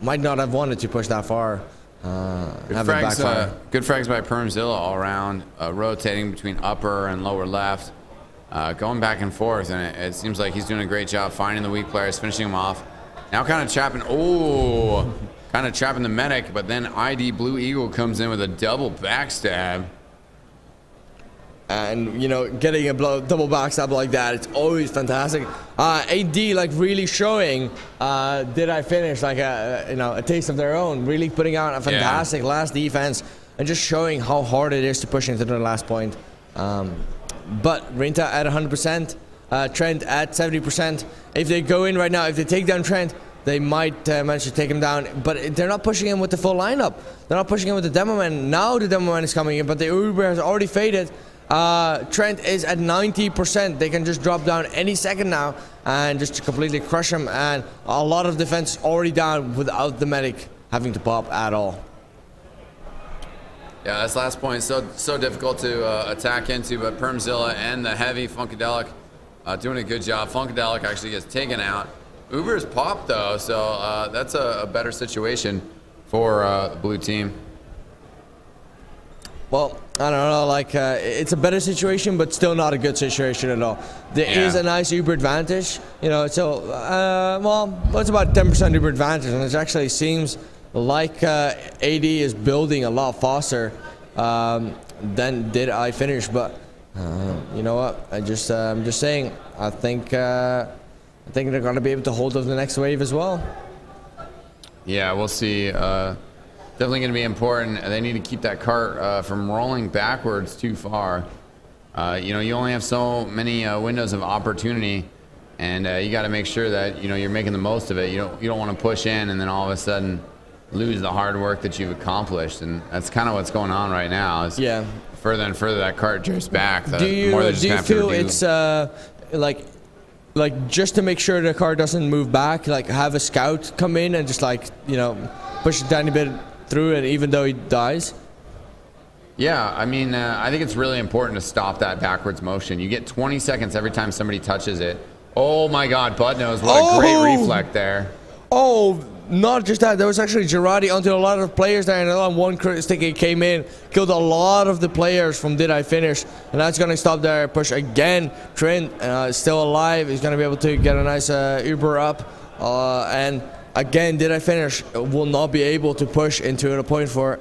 not have wanted to push that far. Good frags by Permzilla all around, rotating between upper and lower left, going back and forth, and it seems like he's doing a great job finding the weak players, finishing them off. Now kind of trapping the medic, but then ID Blue.Eagle comes in with a double backstab. And you know, getting a double backstab like that, it's always fantastic. AD like really showing did I finish like a taste of their own, really putting out a fantastic last defense and just showing how hard it is to push into the last point. But Rinta at 100%, Trent at 70%. If they go in right now, if they take down Trent, they might manage to take him down, but they're not pushing him with the full lineup. They're not pushing him with the demo man. Now the demo man is coming in, but the Uber has already faded. Trent is at 90%. They can just drop down any second now and just completely crush him, and a lot of defense already down without the medic having to pop at all. Yeah, this last point is so difficult to attack into, but Permzilla and the heavy Funkadelic doing a good job. Funkadelic actually gets taken out. Uber's popped though, so that's a better situation for the blue team. Well, I don't know, like it's a better situation, but still not a good situation at all. There is a nice Uber advantage, you know. So, well, it's about 10% Uber advantage, and it actually seems like AD is building a lot faster than did I finish. But you know what? I'm just saying. I think they're gonna be able to hold up the next wave as well. Yeah, we'll see. Definitely going to be important. They need to keep that cart from rolling backwards too far. You know, you only have so many windows of opportunity, and you got to make sure that you're making the most of it. You don't want to push in and then all of a sudden lose the hard work that you've accomplished, and that's kind of what's going on right now. Is further and further that cart drifts back. Do you feel it's like just to make sure the car doesn't move back, like have a scout come in and just push a tiny bit through it, even though he dies? Yeah, I mean, I think it's really important to stop that backwards motion. You get 20 seconds every time somebody touches it. Oh my God, Buttnose, what a great reflect there. Oh, not just that. There was actually Girardi onto a lot of players there, and on one stick he came in, killed a lot of the players from Did I Finish, and that's going to stop their push again. Trent is still alive. He's going to be able to get a nice Uber up, and again, Did I Finish will not be able to push into a point for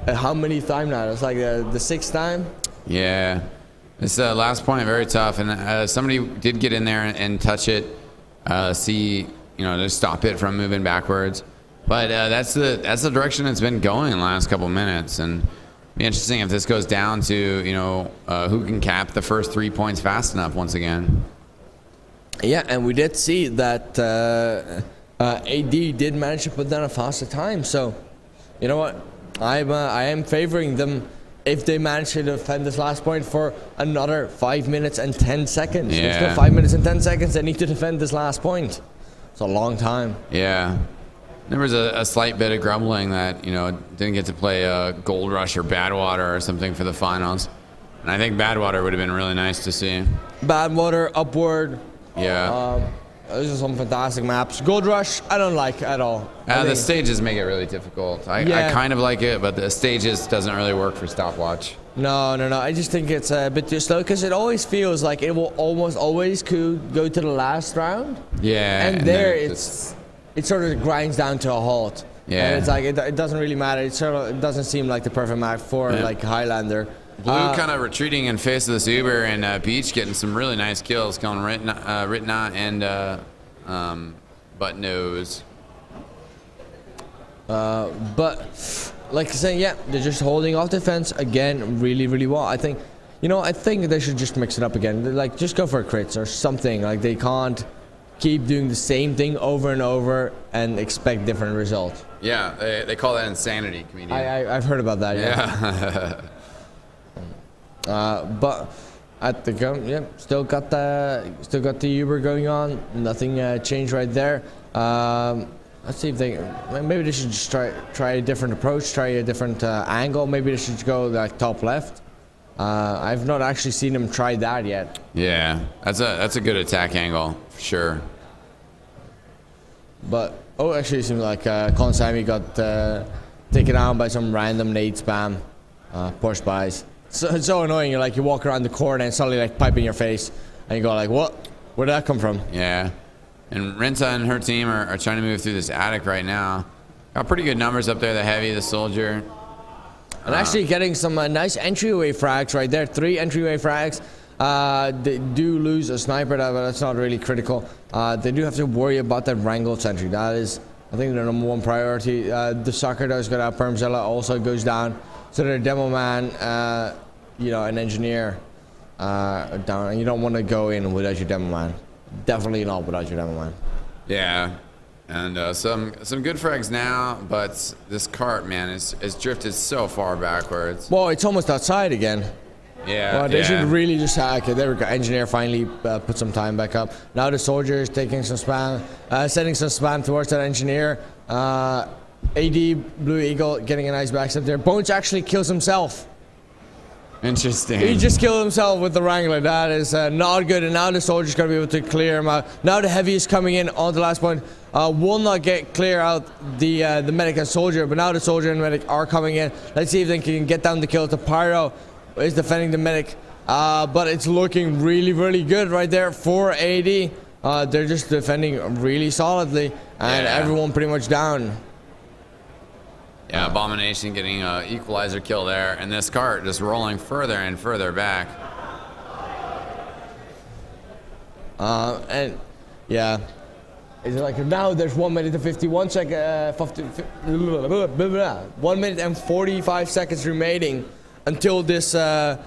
how many time now? It's like the sixth time. Yeah, this last point very tough, and somebody did get in there and touch it, to stop it from moving backwards. But that's the direction it's been going in the last couple minutes, and it'll be interesting if this goes down to who can cap the first 3 points fast enough once again. Yeah, and we did see that AD did manage to put down a faster time. So, you know what? I am favoring them if they manage to defend this last point for another 5 minutes and 10 seconds. Yeah. There's still 5 minutes and 10 seconds they need to defend this last point. It's a long time. Yeah. There was a slight bit of grumbling that, didn't get to play Gold Rush or Badwater or something for the finals. And I think Badwater would have been really nice to see. Badwater, Upward. Yeah. Those are some fantastic maps. Gold Rush, I don't like at all. The stages make it really difficult. I kind of like it, but the stages doesn't really work for stopwatch. No. I just think it's a bit too slow because it always feels like it will almost always go to the last round. Yeah. And there it sort of grinds down to a halt. Yeah. And it's like it doesn't really matter. It doesn't seem like the perfect map for like Highlander. Blue kind of retreating in face of this Uber, and Beach getting some really nice kills, killing Rinta and Buttnose. But like I said, they're just holding off defense again really, really well. I think they should just mix it up again. Like just go for crits or something. Like they can't keep doing the same thing over and over and expect different results. Yeah, they call that insanity, comedian. I've heard about that. Yeah. But at the gun, still got the Uber going on. Nothing changed right there. Let's see if maybe they should just try a different approach, try a different angle. Maybe they should go like top left. I've not actually seen them try that yet. Yeah, that's a good attack angle for sure. But actually, it seems like Konsami got taken out by some random nade spam, push buys. So it's so annoying. You walk around the corner and suddenly pipe in your face, and you go like, "What? Where did that come from?" Yeah, and Rinta and her team are trying to move through this attic right now. Got pretty good numbers up there. The heavy, the soldier, and actually getting some nice entryway frags right there. 3 entryway frags. They do lose a sniper, but that's not really critical. They do have to worry about that Wrangle sentry. That is, I think, their #1 priority. TheSucker does go down. Permzilla also goes down. So their demo man, an engineer, down, and you don't want to go in without your demo man. Definitely not without your demo man. Yeah, and some good frags now, but this cart, man, is drifted so far backwards. Well, it's almost outside again. Yeah, Well, they should really just okay. There we go. Engineer finally put some time back up. Now the soldier is taking some spam, sending some spam towards that engineer. AD Blue.Eagle getting a nice backstep there. Bones actually kills himself. Interesting. He just killed himself with the Wrangler. That is not good. And now the soldier's going to be able to clear him out. Now the heavy is coming in on the last point. Will not get clear out the medic and soldier, but now the soldier and medic are coming in. Let's see if they can get down the kill. The pyro is defending the medic, but it's looking really, really good right there for AD. They're just defending really solidly, and everyone pretty much down. Yeah, Abomination getting an equalizer kill there, and this cart just rolling further and further back. And yeah, it's like now there's 1 minute and 51 seconds, 1 minute and 45 seconds remaining until this, defense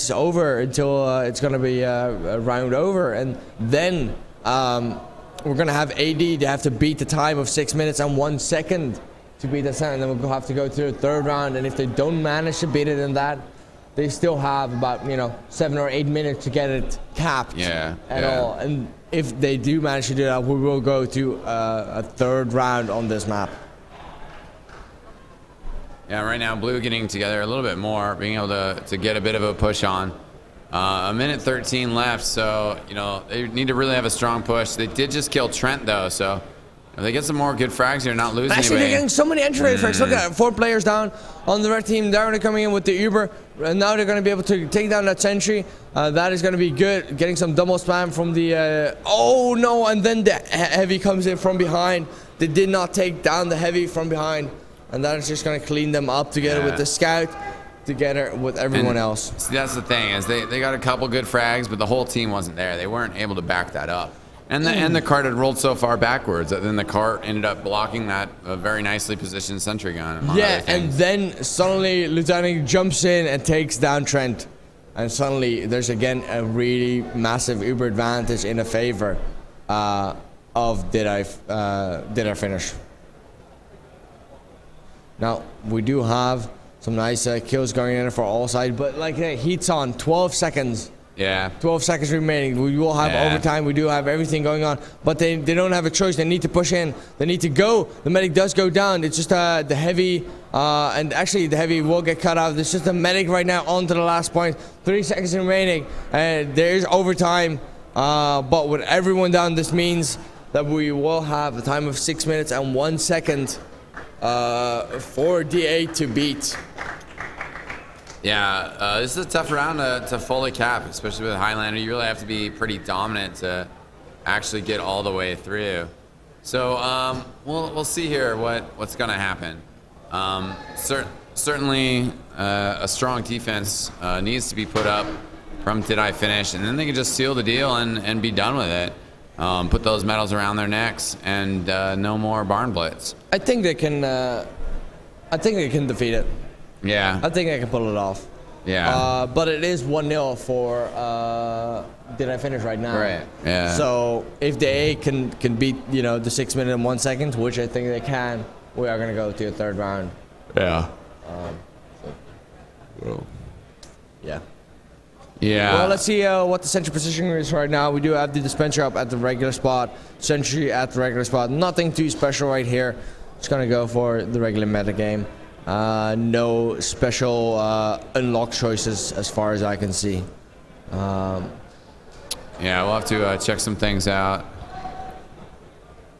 is over, until it's gonna be a round over, and then we're gonna have AD. They have to beat the time of 6 minutes and 1 second to beat that sound, and then we'll have to go to the third round. And if they don't manage to beat it in that, they still have about 7 or 8 minutes to get it capped. At all. And if they do manage to do that, we will go to a third round on this map. Yeah, right now Blue getting together a little bit more, being able to get a bit of a push on. A minute 13 left, so they need to really have a strong push. They did just kill Trent though, so if they get some more good frags, they're not losing. Actually, they're getting so many entry rate frags. Look at 4 players down on the red team. They're already coming in with the Uber, and now they're going to be able to take down that sentry. That is going to be good. Getting some double spam from the. Oh no! And then the heavy comes in from behind. They did not take down the heavy from behind, and that is just going to clean them up together with the scout, together with everyone else. See, that's the thing, is they got a couple good frags, but the whole team wasn't there. They weren't able to back that up. And the cart had rolled so far backwards that then the cart ended up blocking that very nicely positioned sentry gun. Yeah, and then suddenly Lieutenant jumps in and takes down Trent. And suddenly there's again a really massive Uber advantage in a favor of did I finish. Now we do have some nice kills going in for all sides, but like heat's on, 12 seconds. Yeah. 12 seconds remaining. We will have overtime. We do have everything going on, but they don't have a choice. They need to push in. They need to go. The medic does go down. It's just the heavy, and actually the heavy will get cut off. It's just the medic right now on to the last point. 3 seconds remaining, and there is overtime. But with everyone down, this means that we will have a time of 6 minutes and 1 second for DA to beat. Yeah, this is a tough round to fully cap, especially with Highlander. You really have to be pretty dominant to actually get all the way through. So we'll see here what's going to happen. Certainly a strong defense needs to be put up from Did I Finish, and then they can just seal the deal and be done with it. Put those medals around their necks, and no more Barnblitz. I think they can defeat it. Yeah. I think I can pull it off. Yeah. But it is 1-0 for Did I Finish right now. Right. Yeah. So if they can beat the 6 minutes and 1 second, which I think they can, we are gonna go to a third round. Yeah. Yeah. Yeah. Well, let's see what the sentry position is right now. We do have the dispenser up at the regular spot, sentry at the regular spot. Nothing too special right here. Just gonna go for the regular meta game. No special unlock choices as far as I can see. Yeah, we'll have to check some things out.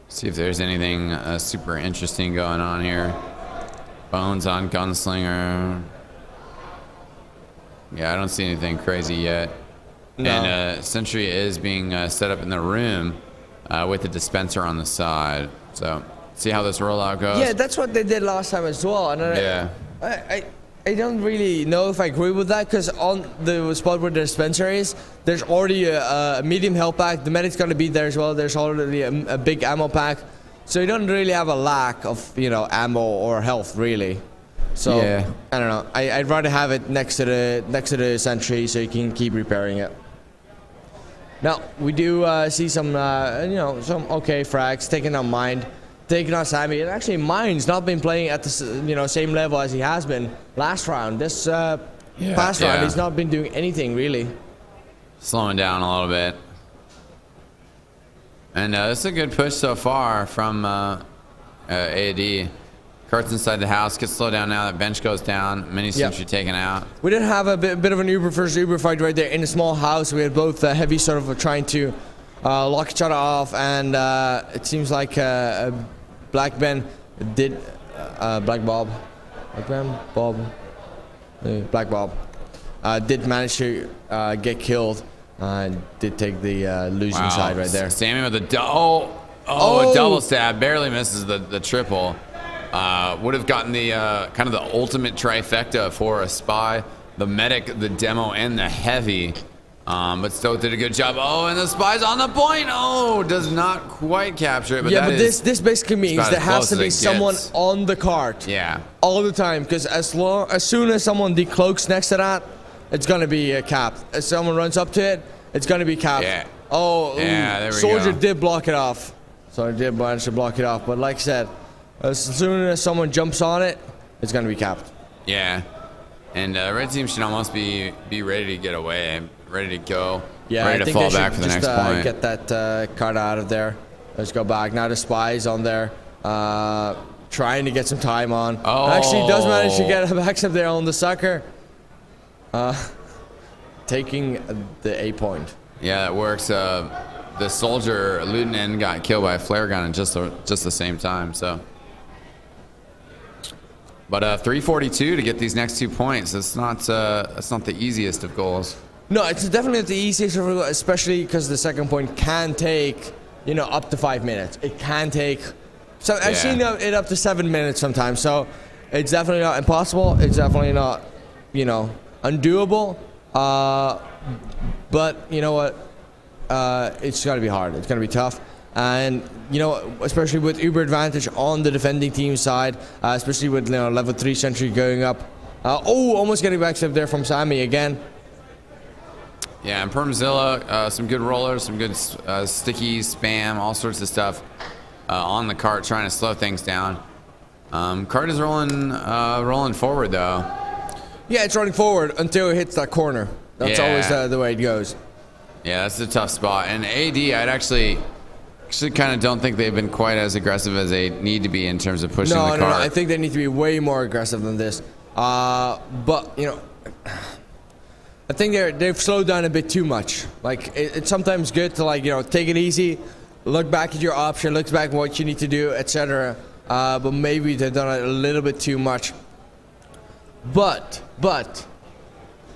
See if there's anything super interesting going on here. Bones on Gunslinger. Yeah, I don't see anything crazy yet. No. And Sentry is being set up in the room with the dispenser on the side. So see how this rollout goes. Yeah, that's what they did last time as well. And I don't really know if I agree with that, because on the spot where the dispenser is, there's already a medium health pack. The medic's gonna be there as well. There's already a big ammo pack, so you don't really have a lack of ammo or health really. So Yeah. I don't know. I'd rather have it next to the sentry so you can keep repairing it. Now we do see some some okay frags taking out Mind, taking out Sammy, and actually Mind's not been playing at the same level as he has been last round. This past round he's not been doing anything really. Slowing down a little bit. And it's a good push so far from AD. Cart's inside the house, gets slowed down now. That bench goes down. Mini sentry taken out. We did have a bit of an Uber versus Uber fight right there in a small house. We had both heavy sort of trying to lock each other off, and it seems like Black Ben did Black Bob did manage to get killed and did take the losing side right there. Sammy with a a double stab, barely misses the triple. Would have gotten the kind of the ultimate trifecta for a spy, the medic, the demo, and the heavy. But still did a good job. Oh, and the spy's on the point. Oh, does not quite capture it. But yeah, but this basically means there has to be someone on the cart. Yeah. All the time, because as soon as someone decloaks next to that, it's gonna be capped. As someone runs up to it, it's gonna be capped. Yeah. Oh, yeah, there we Soldier go. did block it off. So he did manage to block it off. But like I said, as soon as someone jumps on it, it's gonna be capped. Yeah. And red team should almost be ready to get away, ready to go, yeah, ready to fall back for the next point. Get that card out of there. Let's go back. Now the spy's on there, trying to get some time on. Oh. Actually, does manage to get a backstab there on TheSucker. Taking the A point. Yeah, that works. The soldier, Lieutenant, got killed by a flare gun at just the same time. So, but 342 to get these next 2 points. That's not the easiest of goals. No, it's definitely not the easiest of goals, especially because the second point can take up to 5 minutes. It can take. So I've seen it up to 7 minutes sometimes. So it's definitely not impossible. It's definitely not undoable. But you know what? It's got to be hard. It's going to be tough. And, especially with Uber advantage on the defending team side, especially with level 3 sentry going up. Almost getting backstep there from Sammy again. Yeah, and Permzilla, some good rollers, some good sticky spam, all sorts of stuff on the cart, trying to slow things down. Cart is rolling forward, though. Yeah, it's running forward until it hits that corner. That's always the way it goes. Yeah, that's a tough spot. And AD, I'd actually kind of don't think they've been quite as aggressive as they need to be in terms of pushing the cart. No, I think they need to be way more aggressive than this. But, I think they've slowed down a bit too much. Like, it's sometimes good to, take it easy, look back at your option, look back at what you need to do, etc. But maybe they've done it a little bit too much. But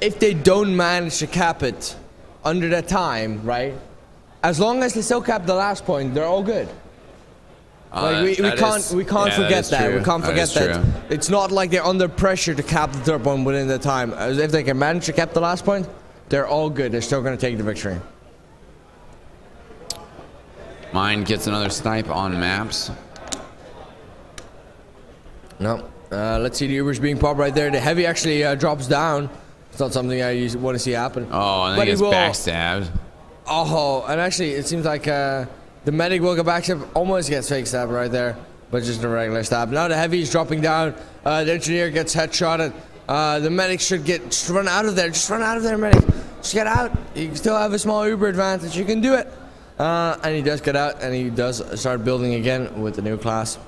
if they don't manage to cap it under that time, right? As long as they still cap the last point, they're all good. We can't forget that. We can't forget that. It's not like they're under pressure to cap the third point within the time. As if they can manage to cap the last point, they're all good. They're still going to take the victory. Mine gets another snipe on maps. No. Let's see the Ubers being popped right there. The heavy actually drops down. It's not something I want to see happen. Oh, and then he gets backstabbed. Oh, and actually, it seems like the medic will get backstab, almost gets fake stab right there, but just a regular stab. Now the heavy is dropping down. The engineer gets headshotted. The medic should just run out of there. Just run out of there, medic. Just get out. You can still have a small Uber advantage. You can do it. And he does get out, and he does start building again with the new class.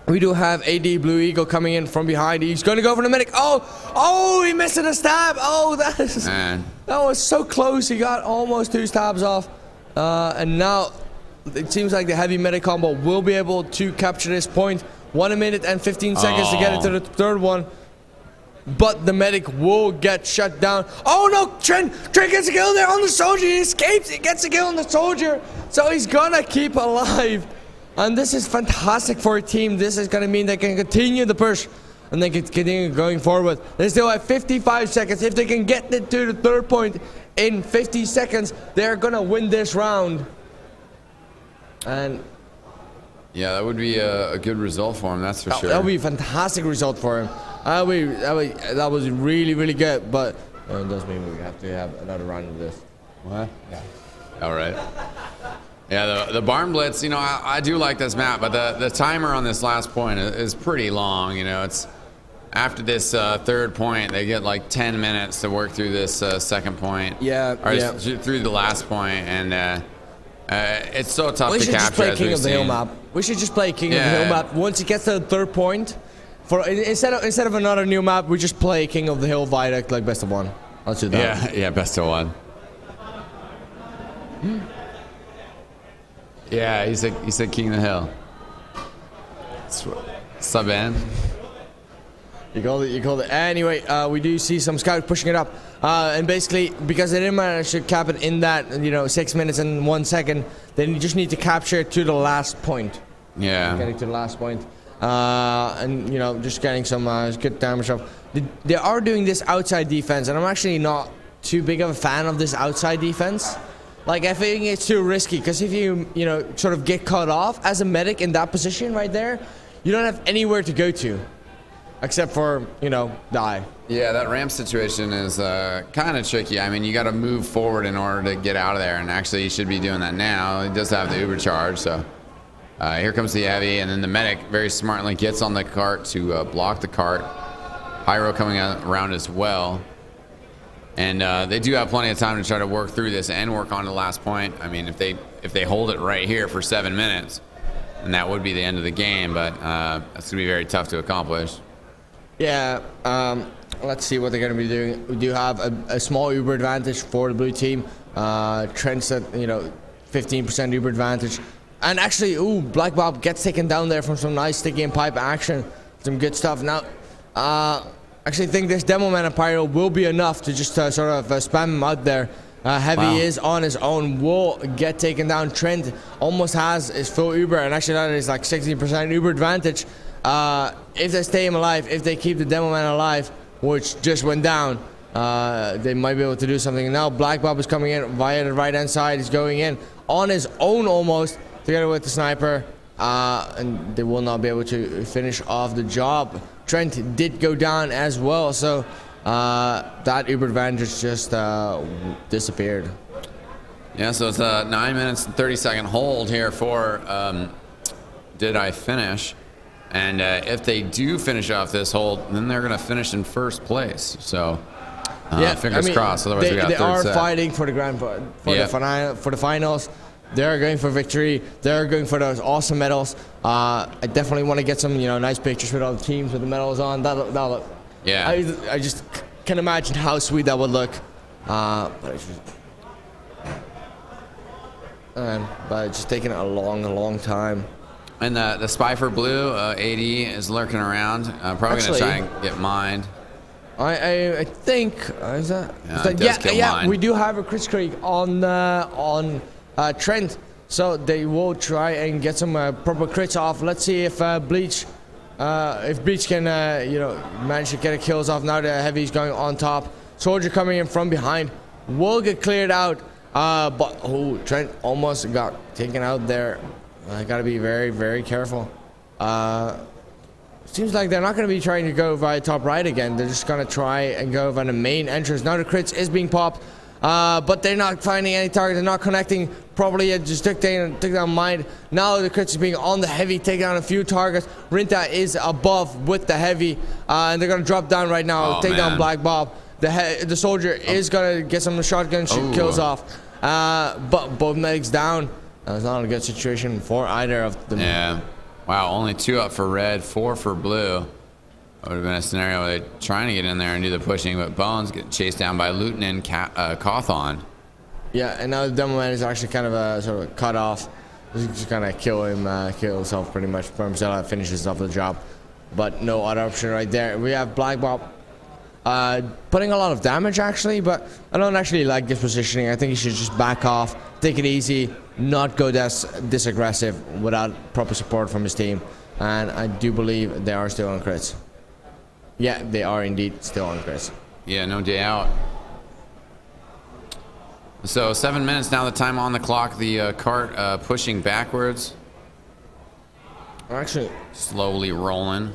We do have AD Blue.Eagle coming in from behind. He's going to go for the medic. Oh, he missed a stab. Oh, that was so close. He got almost 2 stabs off. And now it seems like the heavy medic combo will be able to capture this point. 1 minute and 15 seconds to get it to the third one. But the medic will get shut down. Oh no, Trent gets a kill there on the soldier. He escapes. He gets a kill on the soldier. So he's going to keep alive. And this is fantastic for a team. This is going to mean they can continue the push and they can continue going forward. They still have 55 seconds. If they can get it to the third point in 50 seconds, they're going to win this round. And yeah, that would be a good result for him, that's for sure. That would be a fantastic result for him. That was really, really good, but it does mean we have to have another round of this. What? Yeah. All right. Yeah, the Barnblitz, you know, I do like this map, but the timer on this last point is pretty long. You know, it's after this third point, they get like 10 minutes to work through this second point. Yeah, yeah. Through the last point, and it's so tough We to should just capture. play King of the Hill map. We should just play King of the Hill map. Once it gets to the third point, instead of another new map, we just play King of the Hill Viaduct like best of one. Let's do that. Yeah, best of one. Yeah, he said King of the Hill. Sub in. You called it. Anyway, we do see some scouts pushing it up. And basically, because they didn't manage to cap it in that, 6 minutes and 1 second, then you just need to capture it to the last point. Yeah. Getting to the last point. And, just getting some good damage up. They are doing this outside defense, and I'm actually not too big of a fan of this outside defense. Like, I think it's too risky, because if you, sort of get cut off as a medic in that position right there, you don't have anywhere to go to. Except for, die. Yeah, that ramp situation is kind of tricky. I mean, you got to move forward in order to get out of there, and actually you should be doing that now. He does have the Uber charge, so here comes the heavy, and then the medic very smartly gets on the cart to block the cart. Pyro coming around as well. And they do have plenty of time to try to work through this and work on the last point. I mean, if they hold it right here for 7 minutes, then that would be the end of the game, but that's going to be very tough to accomplish. Yeah, let's see what they're going to be doing. We do have a small Uber advantage for the blue team. Trent's at, 15% Uber advantage. And actually, Black Bob gets taken down there from some nice sticky and pipe action. Some good stuff. Now, actually think this Demo Man and Pyro will be enough to just sort of spam him out there. Heavy is on his own, will get taken down. Trent almost has his full Uber, and actually that is like 60% Uber advantage. If they stay him alive, if they keep the Demo Man alive, which just went down, they might be able to do something. Now Black Bob is coming in via the right hand side. He's going in on his own almost, together with the sniper, and they will not be able to finish off the job. Trent did go down as well, so that Uber advantage just disappeared. Yeah, so it's a 9 minutes and 30-second hold here for Did I Finish? And if they do finish off this hold, then they're going to finish in first place. So fingers crossed. Otherwise, we got they third are set. fighting for the for the finals. They're going for victory. They're going for those awesome medals. I definitely want to get some nice pictures with all the teams with the medals on. That'll look. Yeah. I just can imagine how sweet that would look. But it's just taking a long time. And the Spy for Blue, AD, is lurking around. Probably going to try and get mined. I think is that? We do have a crit streak on Trent, so they will try and get some proper crits off. Let's see if Bleach can manage to get a kills off. Now the heavy's going on top. Soldier coming in from behind will get cleared out, but Trent almost got taken out there. I gotta be very, very careful. Seems like they're not gonna be trying to go via top right again. They're just gonna try and go via the main entrance. Now the crits is being popped, but they're not finding any target. They're not connecting properly. It just took down mine. Now the crits is being on the heavy, take down a few targets. Rinta is above with the heavy, and they're gonna drop down right now. Take down Black Bob. The soldier is gonna get some shotgun kills off, but both medics down. It's not a good situation for either of them. Yeah. Wow, only 2 up for red, 4 for blue. That would have been a scenario where they're trying to get in there and do the pushing, but Bones getting chased down by Lieutenant Cauthon. Yeah, and now the Demo Man is actually kind of sort of cut off. He's just gonna kill himself pretty much. Permzilla finishes off the job, but no other option right there. We have Black Bob putting a lot of damage actually, but I don't actually like this positioning. I think he should just back off, take it easy, not go this aggressive without proper support from his team. And I do believe they are still on crits. Yeah, they are indeed still on crits. Yeah, no doubt. So 7 minutes now, the time on the clock. The cart pushing backwards. Actually, slowly rolling.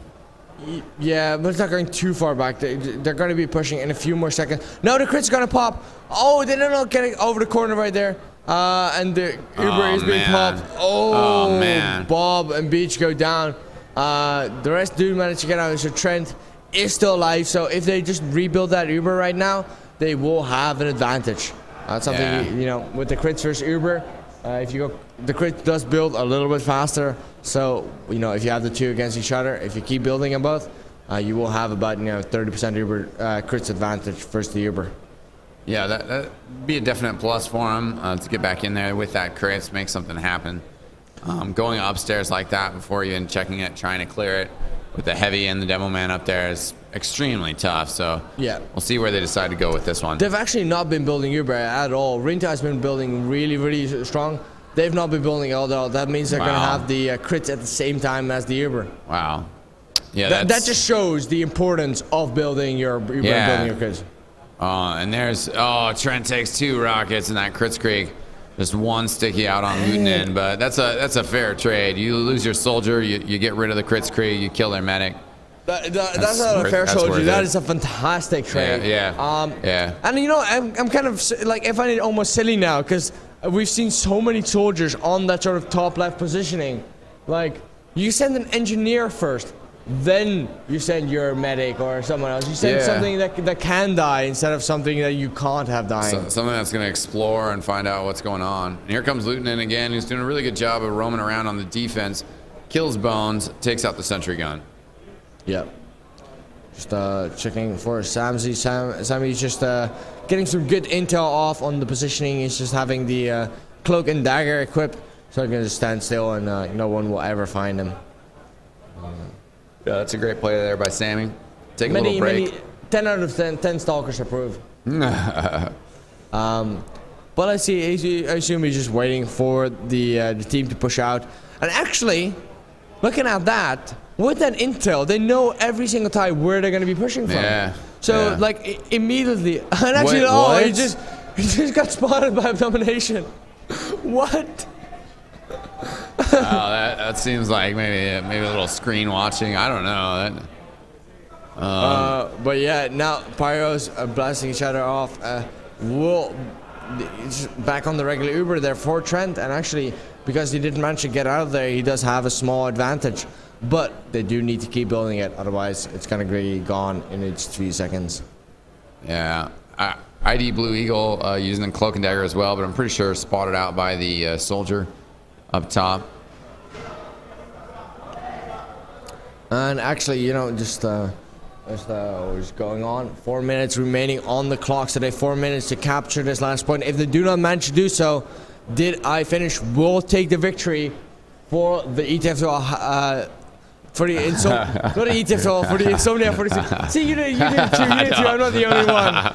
Yeah, but it's not going too far back. They're going to be pushing in a few more seconds. No, the crit's going to pop. Oh, they're not getting over the corner right there. And the Uber is being popped. Oh, man. Bob and Beach go down. The rest do manage to get out. So Trent is still alive. So if they just rebuild that Uber right now, they will have an advantage. That's something, you know, with the crits versus Uber. If you go, the crit does build a little bit faster. So, you know, if you have the two against each other, if you keep building them both, you will have about, 30% Uber crits advantage versus the Uber. Yeah, that'd be a definite plus for him to get back in there with that crits, make something happen. Going upstairs like that before you and checking it, trying to clear it with the heavy and the demo man up there is extremely tough. So yeah, we'll see where they decide to go with this one. They've actually not been building Uber at all. Rinta has been building really, really strong. They've not been building it all. That means they're going to have the crits at the same time as the Uber. Wow. Yeah, that just shows the importance of building your Uber and building your crits. And there's Trent takes 2 rockets in that crits creek. Just 1 sticky out on Lutenin, but that's a fair trade. You lose your soldier, you get rid of the crits creek, you kill their medic. That's not a fair soldier. That is a fantastic trade. Yeah. And I'm kind of like, I find it almost silly now because we've seen so many soldiers on that sort of top left positioning. Like, you send an engineer first, then you send your medic or someone else. You send something that can die instead of something that you can't have dying. Something that's going to explore and find out what's going on. And here comes Lutenin again, who's doing a really good job of roaming around on the defense. Kills Bones, takes out the sentry gun. Yep. Just checking for Samzy. Sammy's just getting some good intel off on the positioning. He's just having the cloak and dagger equipped, so he can just stand still and no one will ever find him. Yeah, that's a great play there by Sammy. Take a little break. 10 out of 10 stalkers approve. But I assume he's just waiting for the team to push out. And actually, looking at that, with that intel, they know every single time where they're going to be pushing from. Yeah. So like immediately, and actually, he just got spotted by Abomination. What? That seems like maybe a little screen watching. I don't know. But yeah, now Pyros are blasting each other off. Back on the regular Uber there for Trent, and actually, because he didn't manage to get out of there, he does have a small advantage. But they do need to keep building it, otherwise it's gonna be gone in its 3 seconds. Yeah, ID Blue.Eagle using the cloak and dagger as well, but I'm pretty sure spotted out by the soldier up top. And actually, just what's going on. 4 minutes remaining on the clock today. 4 minutes to capture this last point. If they do not manage to do so, Did I Finish will take the victory for the ETF for the Insomnia 46. See, you did too. I'm not the only one.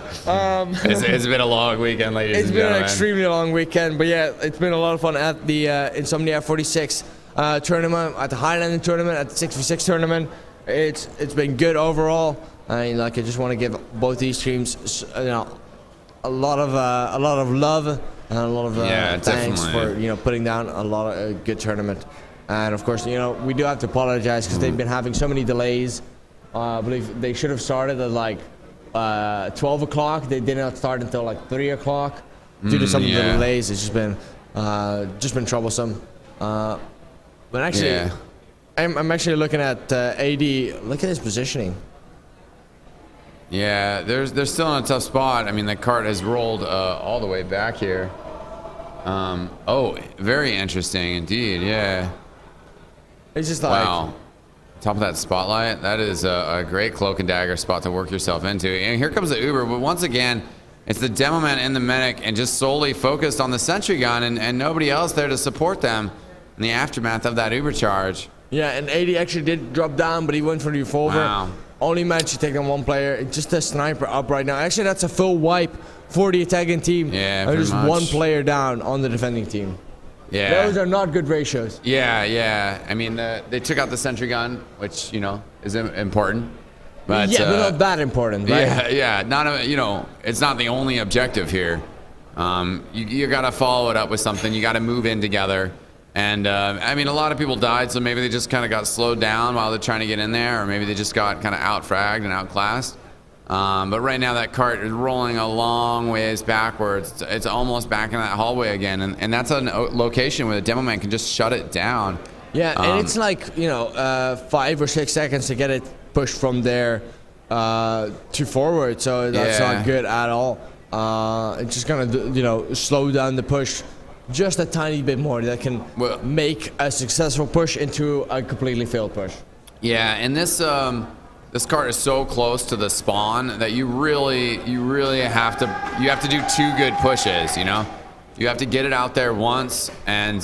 It's been a long weekend, ladies and gentlemen. It's been an extremely long weekend, but yeah, it's been a lot of fun at the Insomnia 46 tournament, at the Highlander tournament, at the 6v6 tournament. It's been good overall. I just want to give both these teams, a lot of love and a lot of thanks for putting down a lot of good tournament. And of course, we do have to apologize because they've been having so many delays. I believe they should have started at 12 o'clock. They did not start until 3 o'clock due to some of the delays. It's just been troublesome. But actually, I'm actually looking at AD. Look at his positioning. Yeah, they're still in a tough spot. I mean, the cart has rolled all the way back here. Very interesting indeed. Yeah. It's just wow. Top of that spotlight. That is a great cloak and dagger spot to work yourself into. And here comes the Uber, but once again, it's the demo man and the medic, and just solely focused on the sentry gun, and nobody else there to support them in the aftermath of that Uber charge. Yeah, and 80 actually did drop down, but he went for the revolver. Wow. Only managed to take down one player. Just a sniper up right now. Actually, that's a full wipe for the attacking team. Yeah, just one player down on the defending team. Yeah. Those are not good ratios. Yeah. I mean, they took out the sentry gun, which, is important. But, but not that important, right? Yeah. It's not the only objective here. You got to follow it up with something. You got to move in together. And I mean, a lot of people died, so maybe they just kind of got slowed down while they're trying to get in there, or maybe they just got kind of out-fragged and outclassed. But right now that cart is rolling a long ways backwards. It's almost back in that hallway again, and that's a location where the demo man can just shut it down. Yeah, and it's like, you know, 5 or 6 seconds to get it pushed from there to forward, so that's not good at all. It's just gonna, you know, slow down the push just a tiny bit more. That can make a successful push into a completely failed push. Yeah, and this cart is so close to the spawn that you really have to do 2 good pushes. You know, you have to get it out there once and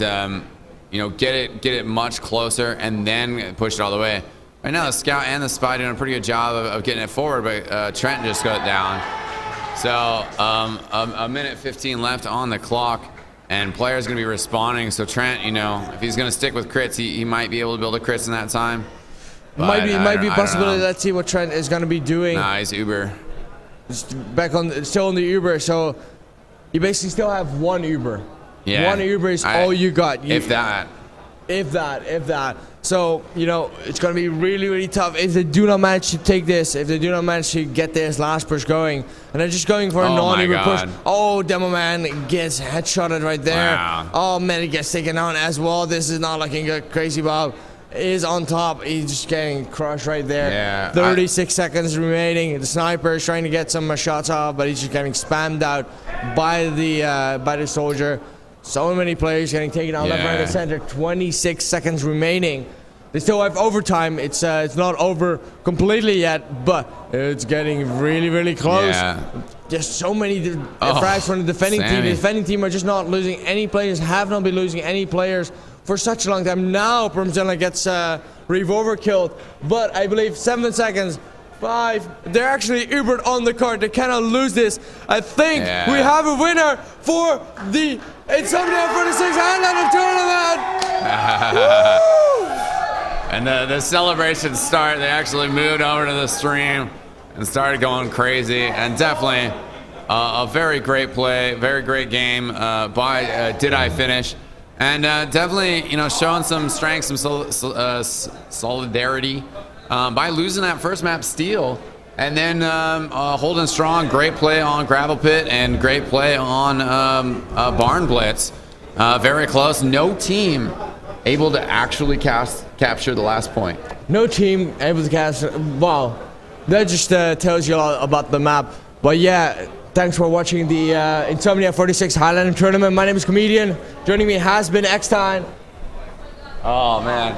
you know, get it much closer and then push it all the way. Right now, the scout and the spy doing a pretty good job of getting it forward, but Trent just got down. So a minute 15 left on the clock, and players gonna be responding. So Trent, you know, if he's gonna stick with crits, he might be able to build a crits in that time. But might be a possibility. Let's see what Trent is gonna be doing. Nah, he's Uber. Still on the Uber, so you basically still have 1 Uber. Yeah. 1 Uber is all you got. If that. So, you know, it's going to be really, really tough if they do not manage to take this, if they do not manage to get this last push going, and they're just going for a non-Uber push. Oh, Demo Man gets headshotted right there. Wow. Oh, man, he gets taken down as well. This is not looking good. Crazy Bob is on top. He's just getting crushed right there. Yeah, 36 seconds remaining. The sniper is trying to get some shots off, but he's just getting spammed out by the soldier. So many players getting taken out left, right, and center. 26 seconds remaining. They still have overtime. It's not over completely yet, but it's getting really, really close. Yeah. Just so many frags from the defending team. The defending team are just not losing any players, have not been losing any players for such a long time. Now Permzilla gets Revolver killed, but I believe 7 seconds. 5. They're actually Ubered on the card. They cannot lose this. I think we have a winner for the Insomnia 46 Highlander tournament. And the celebrations start. They actually moved over to the stream and started going crazy. And definitely a very great play, very great game by Did I Finish. And definitely, you know, showing some strength, some solidarity. By losing that first map steal, and then holding strong. Great play on Gravel Pit and great play on Barnblitz. Very close. No team able to actually capture the last point. No team able to capture. Wow, that just tells you a lot about the map. But yeah, thanks for watching the Insomnia 46 Highlander tournament. My name is Comedian. Joining me has been eXtine. Oh man.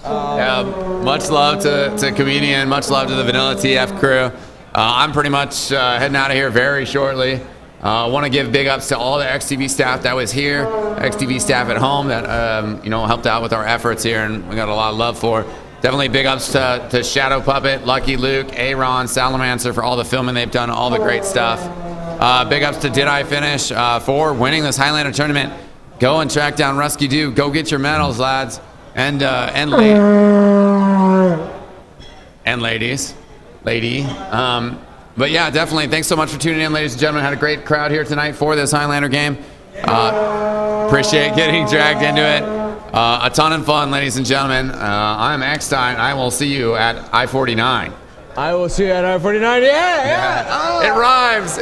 Yeah, much love to Comedian, much love to the VanillaTV crew. I'm pretty much heading out of here very shortly. I want to give big ups to all the XTV staff that was here, XTV staff at home that you know, helped out with our efforts here, and we got a lot of love for. Definitely big ups to Shadow Puppet, Lucky Luke, Aaron, Salamancer for all the filming they've done, all the great stuff. Big ups to Did I Finish for winning this Highlander tournament. Go and track down Rusky Doo. Go get your medals, lads. And ladies. But yeah, definitely. Thanks so much for tuning in, ladies and gentlemen. Had a great crowd here tonight for this Highlander game. Appreciate getting dragged into it. A ton of fun, ladies and gentlemen. I'm eXtine. I will see you at I-49. I will see you at I-49. Yeah. Oh. It rhymes.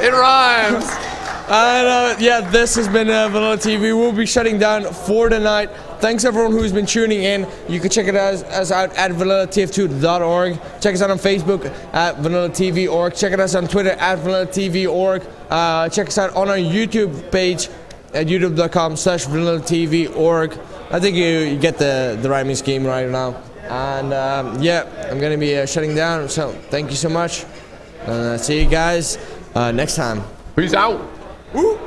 And yeah, this has been VanillaTV. We'll be shutting down for the night. Thanks everyone who's been tuning in. You can check us out at VanillaTV2.org. Check us out on Facebook at VanillaTV.org. Check us out on Twitter at VanillaTV.org. Check us out on our YouTube page at youtube.com/VanillaTV.org. I think you get the rhyming scheme right now. And yeah, I'm going to be shutting down. So thank you so much. See you guys next time. Peace out. Woo!